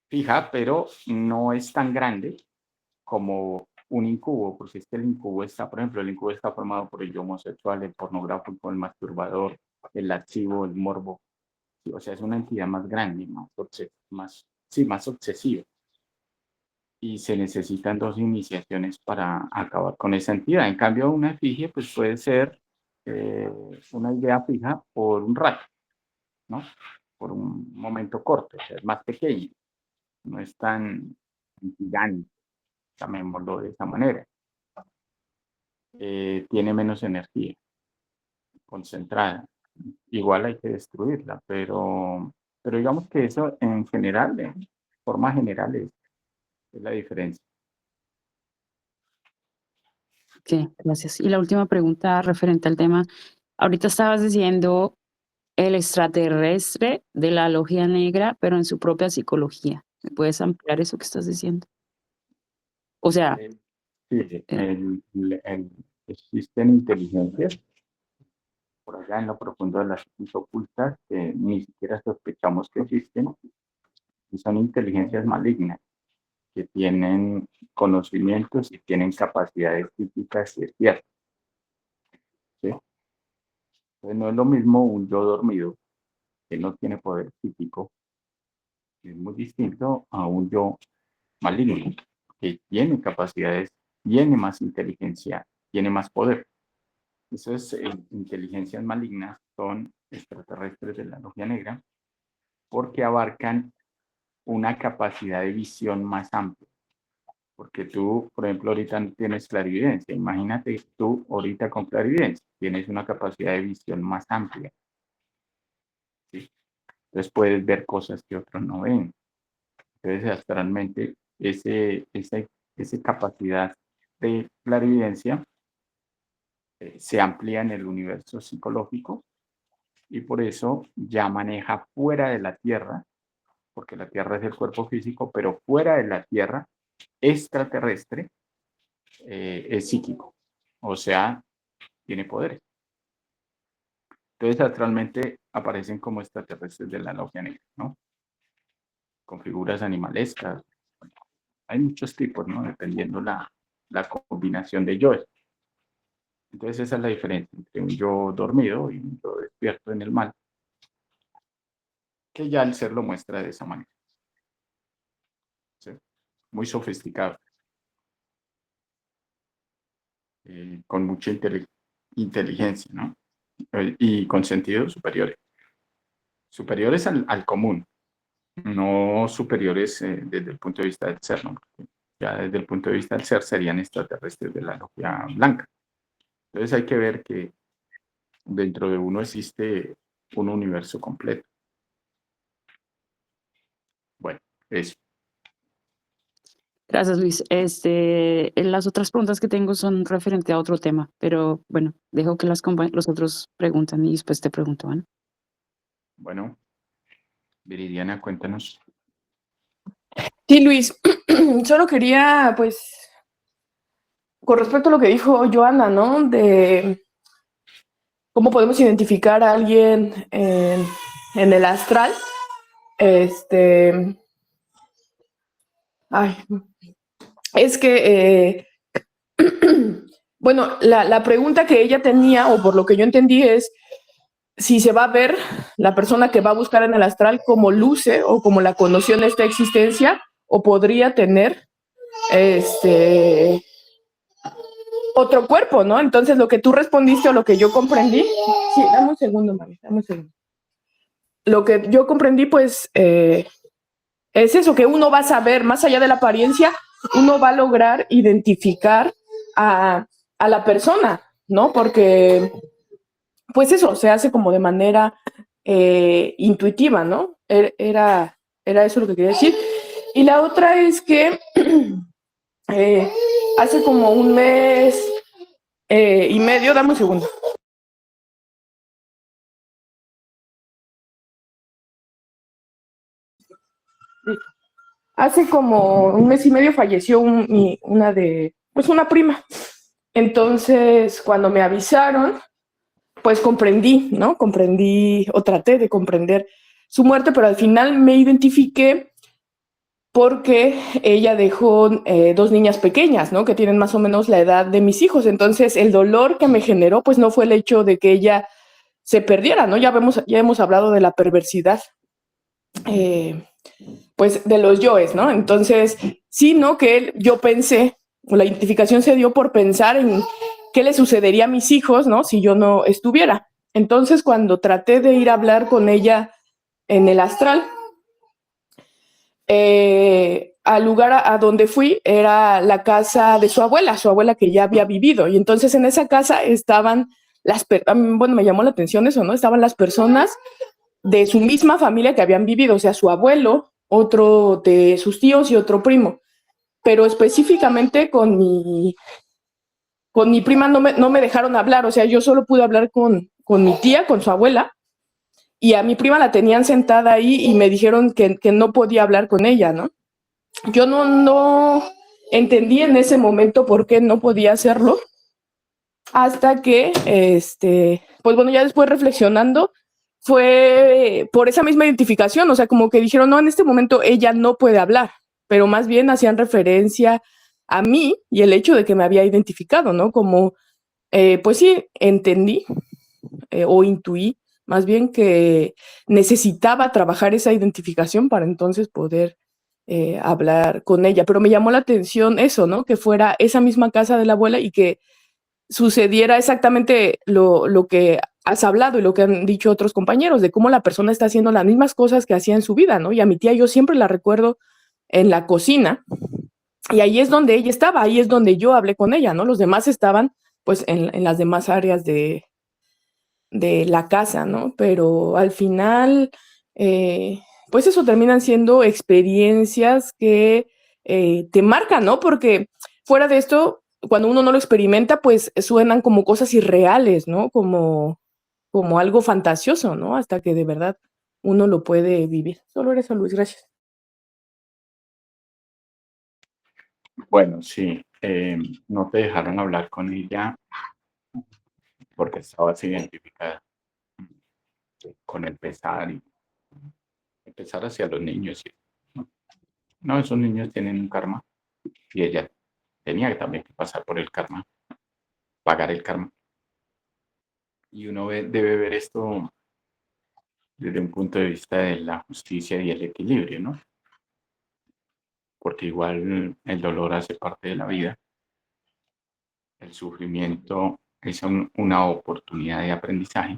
S2: fija, pero no es tan grande como un incubo, porque es que el incubo está, por ejemplo, el incubo está formado por el yo homosexual, el pornográfico, el masturbador, el lascivo, el morbo, o sea, es una entidad más grande, más obsesiva. Y se necesitan 2 iniciaciones para acabar con esa entidad. En cambio, una efigie pues puede ser una idea fija por un rato, ¿no? Por un momento corto, o sea, es más pequeño, no es tan gigante, llamémoslo de esa manera. Tiene menos energía concentrada. Igual hay que destruirla, pero digamos que eso en general, de forma general, es la diferencia.
S4: Ok, gracias. Y la última pregunta referente al tema. Ahorita estabas diciendo el extraterrestre de la logia negra, pero en su propia psicología. ¿Me puedes ampliar eso que estás diciendo? O sea,
S2: Sí, existen inteligencias por allá en lo profundo de las psiquis ocultas que ni siquiera sospechamos que existen, y son inteligencias malignas que tienen conocimientos y tienen capacidades psíquicas y despiertas. ¿Sí? Entonces no es lo mismo un yo dormido que no tiene poder psíquico, es muy distinto a un yo maligno que tiene capacidades, tiene más inteligencia, tiene más poder. Esas inteligencias malignas son extraterrestres de la logia negra porque abarcan una capacidad de visión más amplia. Porque tú, por ejemplo, ahorita no tienes clarividencia. Imagínate tú ahorita con clarividencia. Tienes una capacidad de visión más amplia. ¿Sí? Entonces puedes ver cosas que otros no ven. Entonces, astralmente, esa capacidad de clarividencia se amplía en el universo psicológico y por eso ya maneja fuera de la Tierra, porque la Tierra es el cuerpo físico, pero fuera de la Tierra, extraterrestre, es psíquico, o sea, tiene poderes. Entonces, astralmente aparecen como extraterrestres de la logia negra, ¿no? Con figuras animalescas. Hay muchos tipos, ¿no? Dependiendo la combinación de yoes. Entonces, esa es la diferencia entre un yo dormido y un yo despierto en el mal, que ya el ser lo muestra de esa manera. ¿Sí? Muy sofisticado, con mucha inteligencia, ¿no? Y con sentidos superiores. Superiores al común, no superiores desde el punto de vista del ser, ¿no? Porque ya desde el punto de vista del ser serían extraterrestres de la logia blanca. Entonces hay que ver que dentro de uno existe un universo completo. Bueno, eso.
S4: gracias, Luis. Las otras preguntas que tengo son referente a otro tema, pero bueno, dejo que los otros preguntan y después te pregunto, ¿vale?
S2: Bueno, Viridiana, cuéntanos.
S3: Sí, Luis, solo quería, pues, con respecto a lo que dijo Joana, ¿no? De cómo podemos identificar a alguien en el astral. Ay, es que, bueno, la pregunta que ella tenía, o por lo que yo entendí, es si se va a ver la persona que va a buscar en el astral como luce o como la conoció en esta existencia, o podría tener otro cuerpo, ¿no? Entonces, lo que tú respondiste o lo que yo comprendí, sí, dame un segundo, mami, dame un segundo. Lo que yo comprendí, pues, es eso, que uno va a saber, más allá de la apariencia, uno va a lograr identificar a la persona, ¿no? Porque, pues eso, se hace como de manera intuitiva, ¿no? Era eso lo que quería decir. Y la otra es que hace como un mes y medio, dame un segundo. Hace como un mes y medio falleció una prima. Entonces, cuando me avisaron, pues comprendí, ¿no? Comprendí o traté de comprender su muerte, pero al final me identifiqué porque ella dejó 2 niñas pequeñas, ¿no? Que tienen más o menos la edad de mis hijos. Entonces, el dolor que me generó, pues no fue el hecho de que ella
S5: se perdiera, ¿no? Ya hemos hablado de la perversidad, pues de los yoes, ¿no? Entonces, sí, ¿no? Yo pensé, o la identificación se dio por pensar en qué le sucedería a mis hijos, ¿no? Si yo no estuviera. Entonces, cuando traté de ir a hablar con ella en el astral, al lugar a donde fui era la casa de su abuela que ya había vivido. Y entonces en esa casa estaban bueno, me llamó la atención eso, ¿no? Estaban las personas de su misma familia que habían vivido, o sea, su abuelo, otro de sus tíos y otro primo. Pero específicamente con mi prima no me dejaron hablar, o sea, yo solo pude hablar con mi tía, con su abuela, y a mi prima la tenían sentada ahí y me dijeron que no podía hablar con ella, ¿no? Yo no entendí en ese momento por qué no podía hacerlo, hasta que, pues bueno, ya después reflexionando, fue por esa misma identificación, o sea, como que dijeron, no, en este momento ella no puede hablar, pero más bien hacían referencia a mí y el hecho de que me había identificado, ¿no? Como, pues sí, entendí o intuí más bien que necesitaba trabajar esa identificación para entonces poder hablar con ella. Pero me llamó la atención eso, ¿no? Que fuera esa misma casa de la abuela y que sucediera exactamente lo que has hablado y lo que han dicho otros compañeros, de cómo la persona está haciendo las mismas cosas que hacía en su vida, ¿no? Y a mi tía yo siempre la recuerdo en la cocina y ahí es donde ella estaba, ahí es donde yo hablé con ella, ¿no? Los demás estaban pues en las demás áreas de la casa, ¿no? Pero al final, pues eso terminan siendo experiencias que te marcan, ¿no? Porque fuera de esto, cuando uno no lo experimenta, pues suenan como cosas irreales, ¿no? Como algo fantasioso, ¿no? Hasta que de verdad uno lo puede vivir. Solo eso, Luis, gracias.
S2: Bueno, sí, no te dejaron hablar con ella porque estabas identificada con el pesar y el pesar hacia los niños. No, esos niños tienen un karma y ella tenía también que pasar por el karma, pagar el karma. Y uno debe ver esto desde un punto de vista de la justicia y el equilibrio, ¿no? Porque igual el dolor hace parte de la vida, el sufrimiento es una oportunidad de aprendizaje,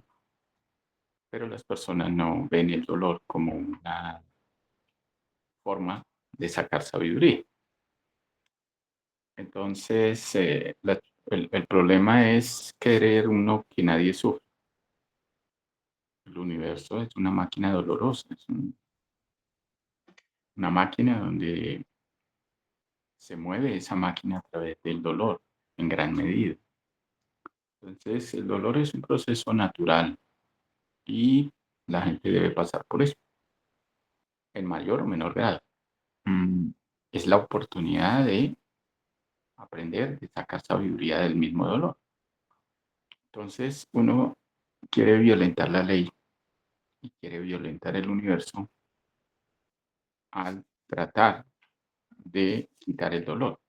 S2: pero las personas no ven el dolor como una forma de sacar sabiduría. Entonces, el problema es querer uno que nadie sufra. El universo es una máquina dolorosa, es una máquina donde se mueve esa máquina a través del dolor en gran medida. Entonces, el dolor es un proceso natural y la gente debe pasar por eso, en mayor o menor grado. Es la oportunidad de aprender, de sacar sabiduría del mismo dolor. Entonces, uno quiere violentar la ley y quiere violentar el universo al tratar de quitar el dolor,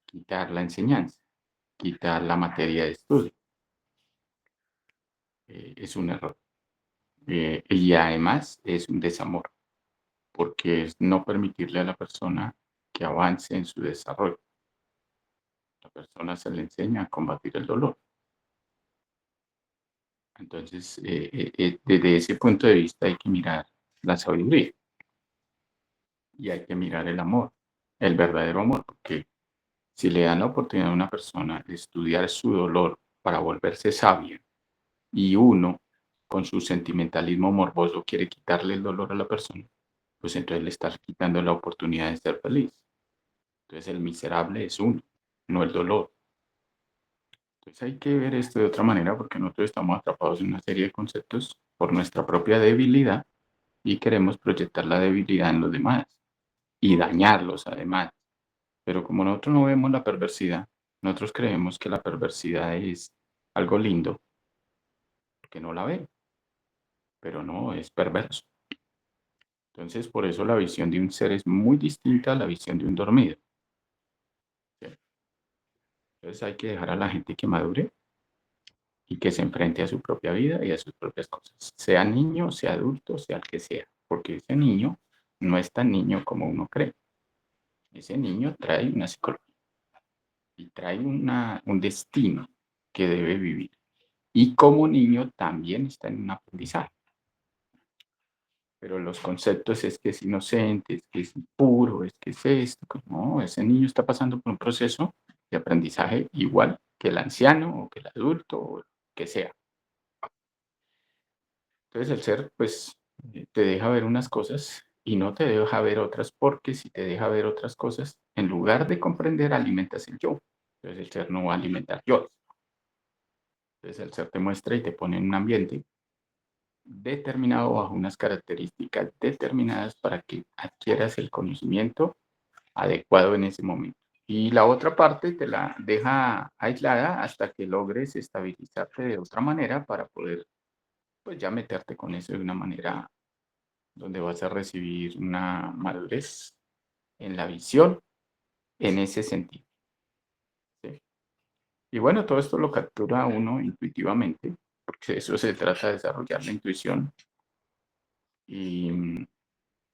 S2: quitar la enseñanza, quitar la materia de estudio. Es un error. Y además es un desamor, porque es no permitirle a la persona que avance en su desarrollo. La persona se le enseña a combatir el dolor. Entonces, desde ese punto de vista hay que mirar la sabiduría y hay que mirar el amor, el verdadero amor, porque si le dan la oportunidad a una persona de estudiar su dolor para volverse sabia y uno con su sentimentalismo morboso quiere quitarle el dolor a la persona, pues entonces le estás quitando la oportunidad de ser feliz. Entonces el miserable es uno, no el dolor. Entonces hay que ver esto de otra manera porque nosotros estamos atrapados en una serie de conceptos por nuestra propia debilidad y queremos proyectar la debilidad en los demás y dañarlos además. Pero como nosotros no vemos la perversidad, nosotros creemos que la perversidad es algo lindo, que no la ve, pero no, es perverso. Entonces, por eso la visión de un ser es muy distinta a la visión de un dormido. ¿Sí? Entonces hay que dejar a la gente que madure y que se enfrente a su propia vida y a sus propias cosas, sea niño, sea adulto, sea el que sea, porque ese niño no es tan niño como uno cree. Ese niño trae una psicología y trae un destino que debe vivir. Y como niño también está en un aprendizaje. Pero los conceptos es que es inocente, es que es impuro, es que es esto. No, ese niño está pasando por un proceso de aprendizaje igual que el anciano o que el adulto o que sea. Entonces el ser, pues, te deja ver unas cosas y no te deja ver otras, porque si te deja ver otras cosas, en lugar de comprender, alimentas el yo. Entonces el ser no va a alimentar yo. Entonces el ser te muestra y te pone en un ambiente determinado bajo unas características determinadas para que adquieras el conocimiento adecuado en ese momento. Y la otra parte te la deja aislada hasta que logres estabilizarte de otra manera para poder, pues, ya meterte con eso de una manera donde vas a recibir una madurez en la visión en ese sentido. ¿Sí? Y bueno, todo esto lo captura uno intuitivamente, porque de eso se trata, de desarrollar la intuición. Y,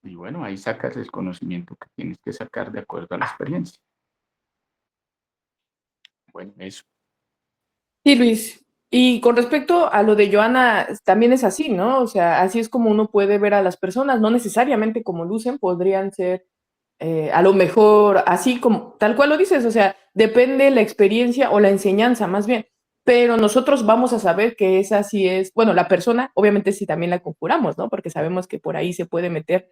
S2: y bueno, ahí sacas el conocimiento que tienes que sacar de acuerdo a la experiencia. Bueno, eso.
S5: Sí, Luis. Y con respecto a lo de Joana, también es así, ¿no? O sea, así es como uno puede ver a las personas, no necesariamente como lucen, podrían ser a lo mejor así como, tal cual lo dices, o sea, depende la experiencia o la enseñanza más bien, pero nosotros vamos a saber que esa sí es, bueno, la persona, obviamente si también la conjuramos, ¿no? Porque sabemos que por ahí se puede meter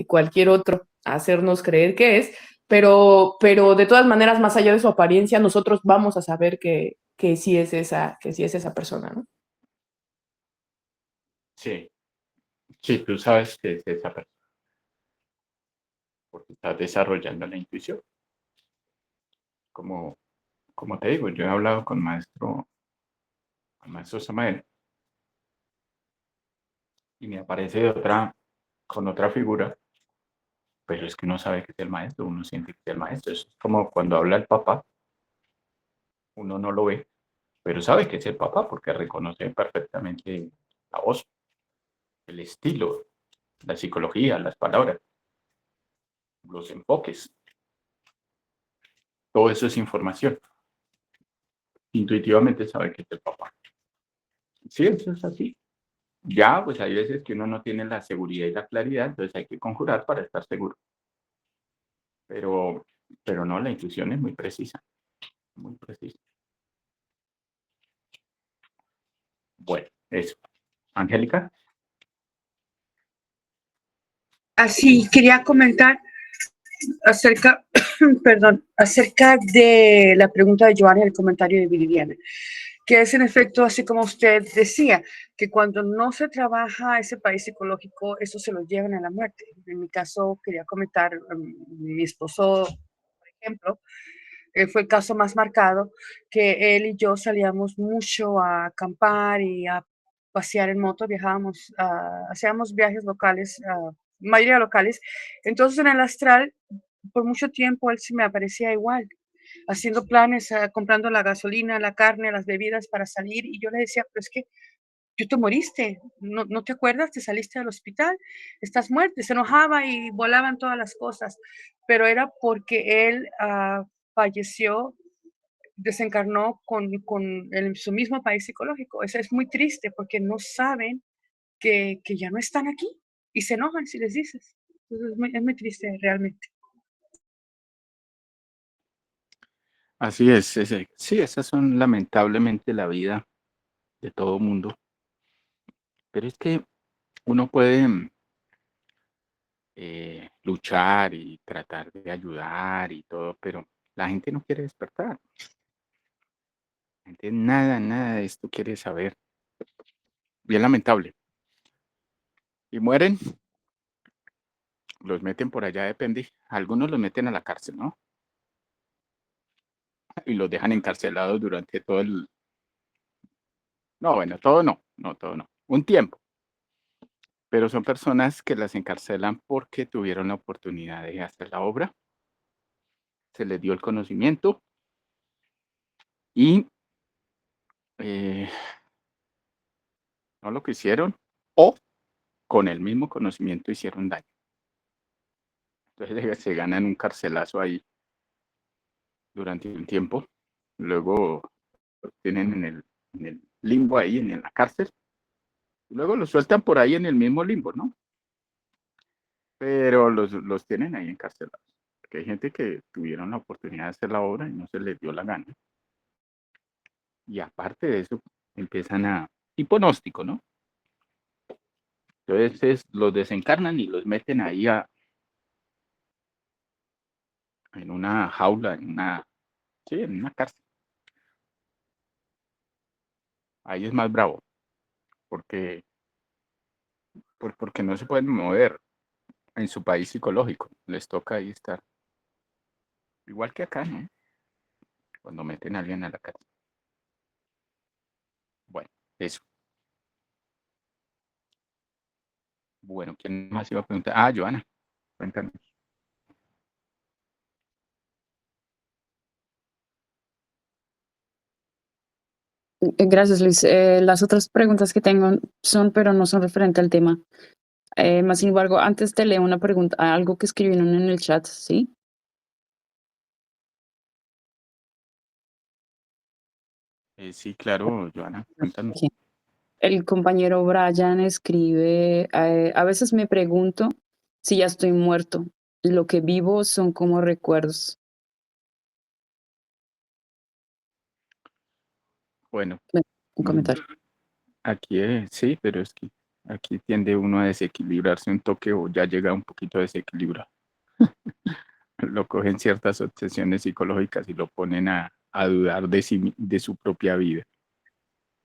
S5: cualquier otro a hacernos creer que es, pero de todas maneras, más allá de su apariencia, nosotros vamos a saber que sí es esa persona, ¿no?
S2: Sí, sí, tú sabes que es esa persona, porque estás desarrollando la intuición. Como, como te digo, yo he hablado con el maestro Samael, y me aparece con otra figura, pero es que uno sabe que es el maestro, uno siente que es el maestro. Es como cuando habla el papá, uno no lo ve, pero sabe que es el papá porque reconoce perfectamente la voz, el estilo, la psicología, las palabras, los enfoques. Todo eso es información. Intuitivamente sabe que es el papá. Sí, eso es así. Ya, pues hay veces que uno no tiene la seguridad y la claridad, entonces hay que conjurar para estar seguro. Pero, pero no, la intuición es muy precisa, muy precisa. Bueno, eso. Angélica.
S3: Así quería comentar acerca, perdón, acerca de la pregunta de Joana y el comentario de Viviana, que es en efecto, así como usted decía, que cuando no se trabaja ese país psicológico, eso se lo llevan a la muerte. En mi caso, quería comentar, mi esposo, por ejemplo, fue el caso más marcado, que él y yo salíamos mucho a acampar y a pasear en moto, viajábamos, hacíamos viajes locales, mayoría locales. Entonces en el astral, por mucho tiempo él se me aparecía igual, haciendo planes, comprando la gasolina, la carne, las bebidas para salir. Y yo le decía, pero es que tú te moriste, no te acuerdas, te saliste del hospital, estás muerto. Se enojaba y volaban todas las cosas, pero era porque él falleció, desencarnó en su mismo país psicológico. Eso es muy triste porque no saben que ya no están aquí y se enojan si les dices. Entonces es muy triste realmente.
S2: Así es, sí, esas son lamentablemente la vida de todo mundo. Pero es que uno puede luchar y tratar de ayudar y todo, pero la gente no quiere despertar. La gente nada de esto quiere saber. Bien lamentable. Y mueren, los meten por allá, depende. Algunos los meten a la cárcel, ¿no? Y los dejan encarcelados durante todo el... No, bueno, todo no, todo no. Un tiempo. Pero son personas que las encarcelan porque tuvieron la oportunidad de hacer la obra, se les dio el conocimiento y no lo quisieron o con el mismo conocimiento hicieron daño. Entonces se ganan un carcelazo ahí durante un tiempo, luego los tienen en el limbo ahí, en la cárcel, y luego los sueltan por ahí en el mismo limbo, ¿no? Pero los tienen ahí encarcelados, porque hay gente que tuvieron la oportunidad de hacer la obra y no se les dio la gana. Y aparte de eso, empiezan a, tipo gnóstico, ¿no? Entonces los desencarnan y los meten ahí en una jaula, sí, en una cárcel. Ahí es más bravo, porque, porque no se pueden mover en su país psicológico. Les toca ahí estar. Igual que acá, ¿no? Cuando meten a alguien a la cárcel. Bueno, eso. Bueno, ¿quién más iba a preguntar? Ah, Joana, cuéntanos.
S4: Gracias, Luis. Las otras preguntas que tengo son, pero no son referentes al tema. Más sin embargo, antes te leo una pregunta, algo que escribieron en el chat, ¿sí?
S2: Sí, claro, Joana, cuéntanos.
S4: Ok. El compañero Brian escribe, a veces me pregunto si ya estoy muerto. Lo que vivo son como recuerdos.
S2: Bueno,
S4: Bueno, un comentario.
S2: aquí sí, pero es que aquí tiende uno a desequilibrarse un toque o ya llega un poquito desequilibrado. Lo cogen ciertas obsesiones psicológicas y lo ponen a dudar de su propia vida.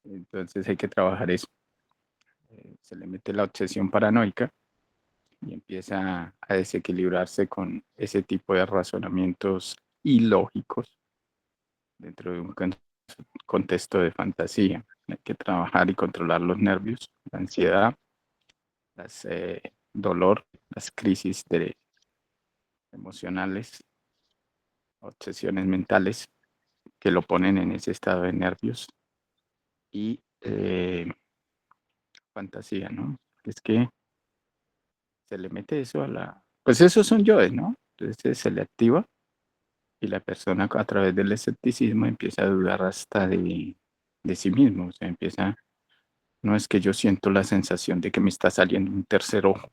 S2: Entonces hay que trabajar eso. Se le mete la obsesión paranoica y empieza a desequilibrarse con ese tipo de razonamientos ilógicos dentro de un contexto de fantasía. Hay que trabajar y controlar los nervios, la ansiedad, las dolor, las crisis emocionales, obsesiones mentales que lo ponen en ese estado de nervios y fantasía, ¿no? Es que se le mete eso pues esos son yoes, ¿no? Entonces se le activa y la persona a través del escepticismo empieza a dudar hasta de sí mismo, o sea, no es que yo siento la sensación de que me está saliendo un tercer ojo,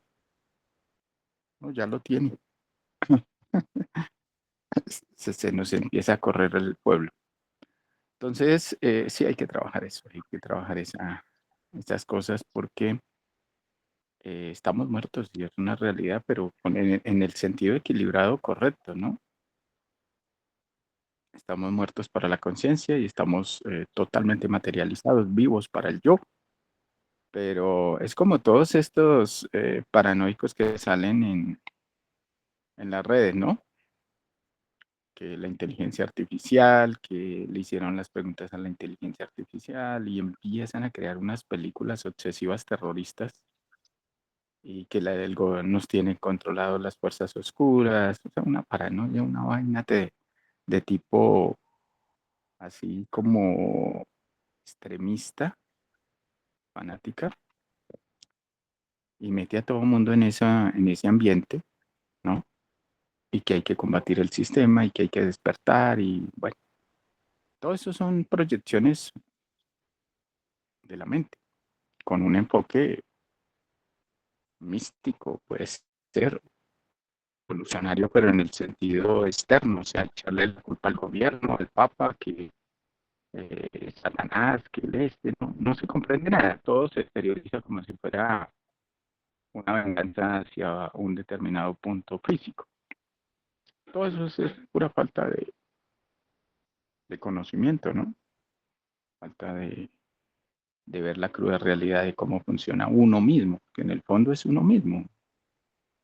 S2: no, ya lo tiene, se nos empieza a correr el pueblo. Entonces, sí hay que trabajar eso, hay que trabajar esas cosas porque estamos muertos y es una realidad, pero en el sentido equilibrado correcto, ¿no? Estamos muertos para la conciencia y estamos totalmente materializados, vivos para el yo. Pero es como todos estos paranoicos que salen en las redes, ¿no? Que la inteligencia artificial, que le hicieron las preguntas a la inteligencia artificial y empiezan a crear unas películas obsesivas terroristas y que la del gobierno nos tiene controlados las fuerzas oscuras, o sea, una paranoia, una vaina de tipo así como extremista, fanática, y mete a todo el mundo en ese ambiente, ¿no? Y que hay que combatir el sistema y que hay que despertar y bueno, todo eso son proyecciones de la mente, con un enfoque místico, puede ser revolucionario, pero en el sentido externo, o sea, echarle la culpa al gobierno, al Papa, que Satanás, que el no, no se comprende nada, todo se exterioriza como si fuera una venganza hacia un determinado punto físico. Todo eso es pura falta de conocimiento, ¿no? Falta de ver la cruda realidad de cómo funciona uno mismo, que en el fondo es uno mismo,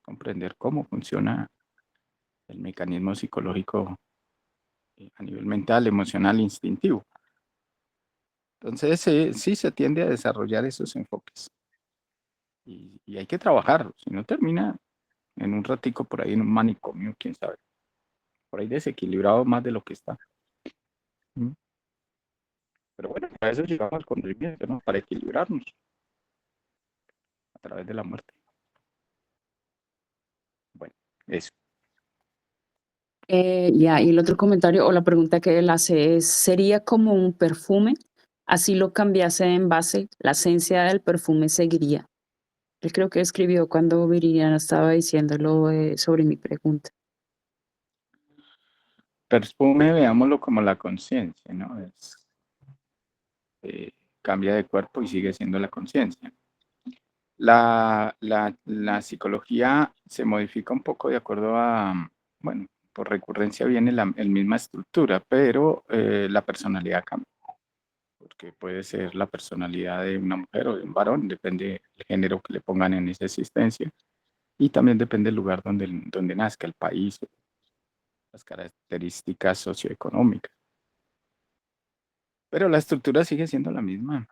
S2: comprender cómo funciona el mecanismo psicológico a nivel mental, emocional, instintivo. Entonces, sí se tiende a desarrollar esos enfoques y hay que trabajar, si no termina en un ratico por ahí en un manicomio, quién sabe, por ahí desequilibrado más de lo que está. ¿Mm? Pero bueno, para eso llegamos al conocimiento, ¿no? Para equilibrarnos a través de la muerte. Bueno, eso.
S4: Ya, y el otro comentario o la pregunta que él hace es, ¿sería como un perfume? Así lo cambiase de envase, la esencia del perfume seguiría. Él creo que escribió cuando Viridiana estaba diciéndolo sobre mi pregunta.
S2: Perfume, veámoslo como la conciencia, ¿no? Cambia de cuerpo y sigue siendo la conciencia. La psicología se modifica un poco de acuerdo a, bueno, por recurrencia viene la misma estructura, pero la personalidad cambia, porque puede ser la personalidad de una mujer o de un varón, depende del género que le pongan en esa existencia, y también depende del lugar donde nazca, el país, las características socioeconómicas. Pero la estructura sigue siendo la misma.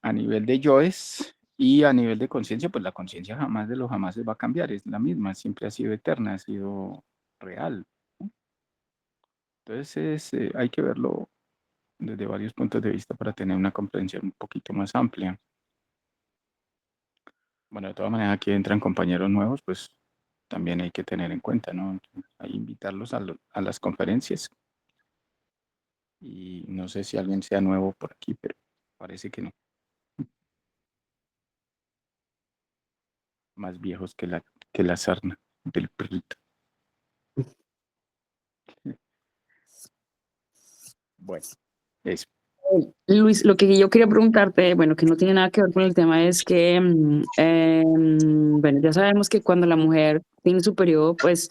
S2: A nivel de yoes y a nivel de conciencia, pues la conciencia jamás de los jamás va a cambiar, es la misma, siempre ha sido eterna, ha sido real, ¿no? Entonces hay que verlo desde varios puntos de vista para tener una comprensión un poquito más amplia. Bueno, de todas maneras, aquí entran compañeros nuevos, pues también hay que tener en cuenta, ¿no? Hay invitarlos a las conferencias. Y no sé si alguien sea nuevo por aquí, pero parece que no. Más viejos que la sarna del perrito. Bueno, eso.
S4: Luis, lo que yo quería preguntarte, bueno, que no tiene nada que ver con el tema, es que, bueno, ya sabemos que cuando la mujer tiene su periodo, pues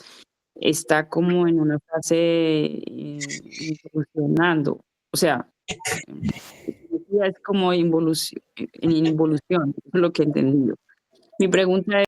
S4: está como en una fase involucionando, o sea, ya es como en involución, eso es lo que he entendido. Mi pregunta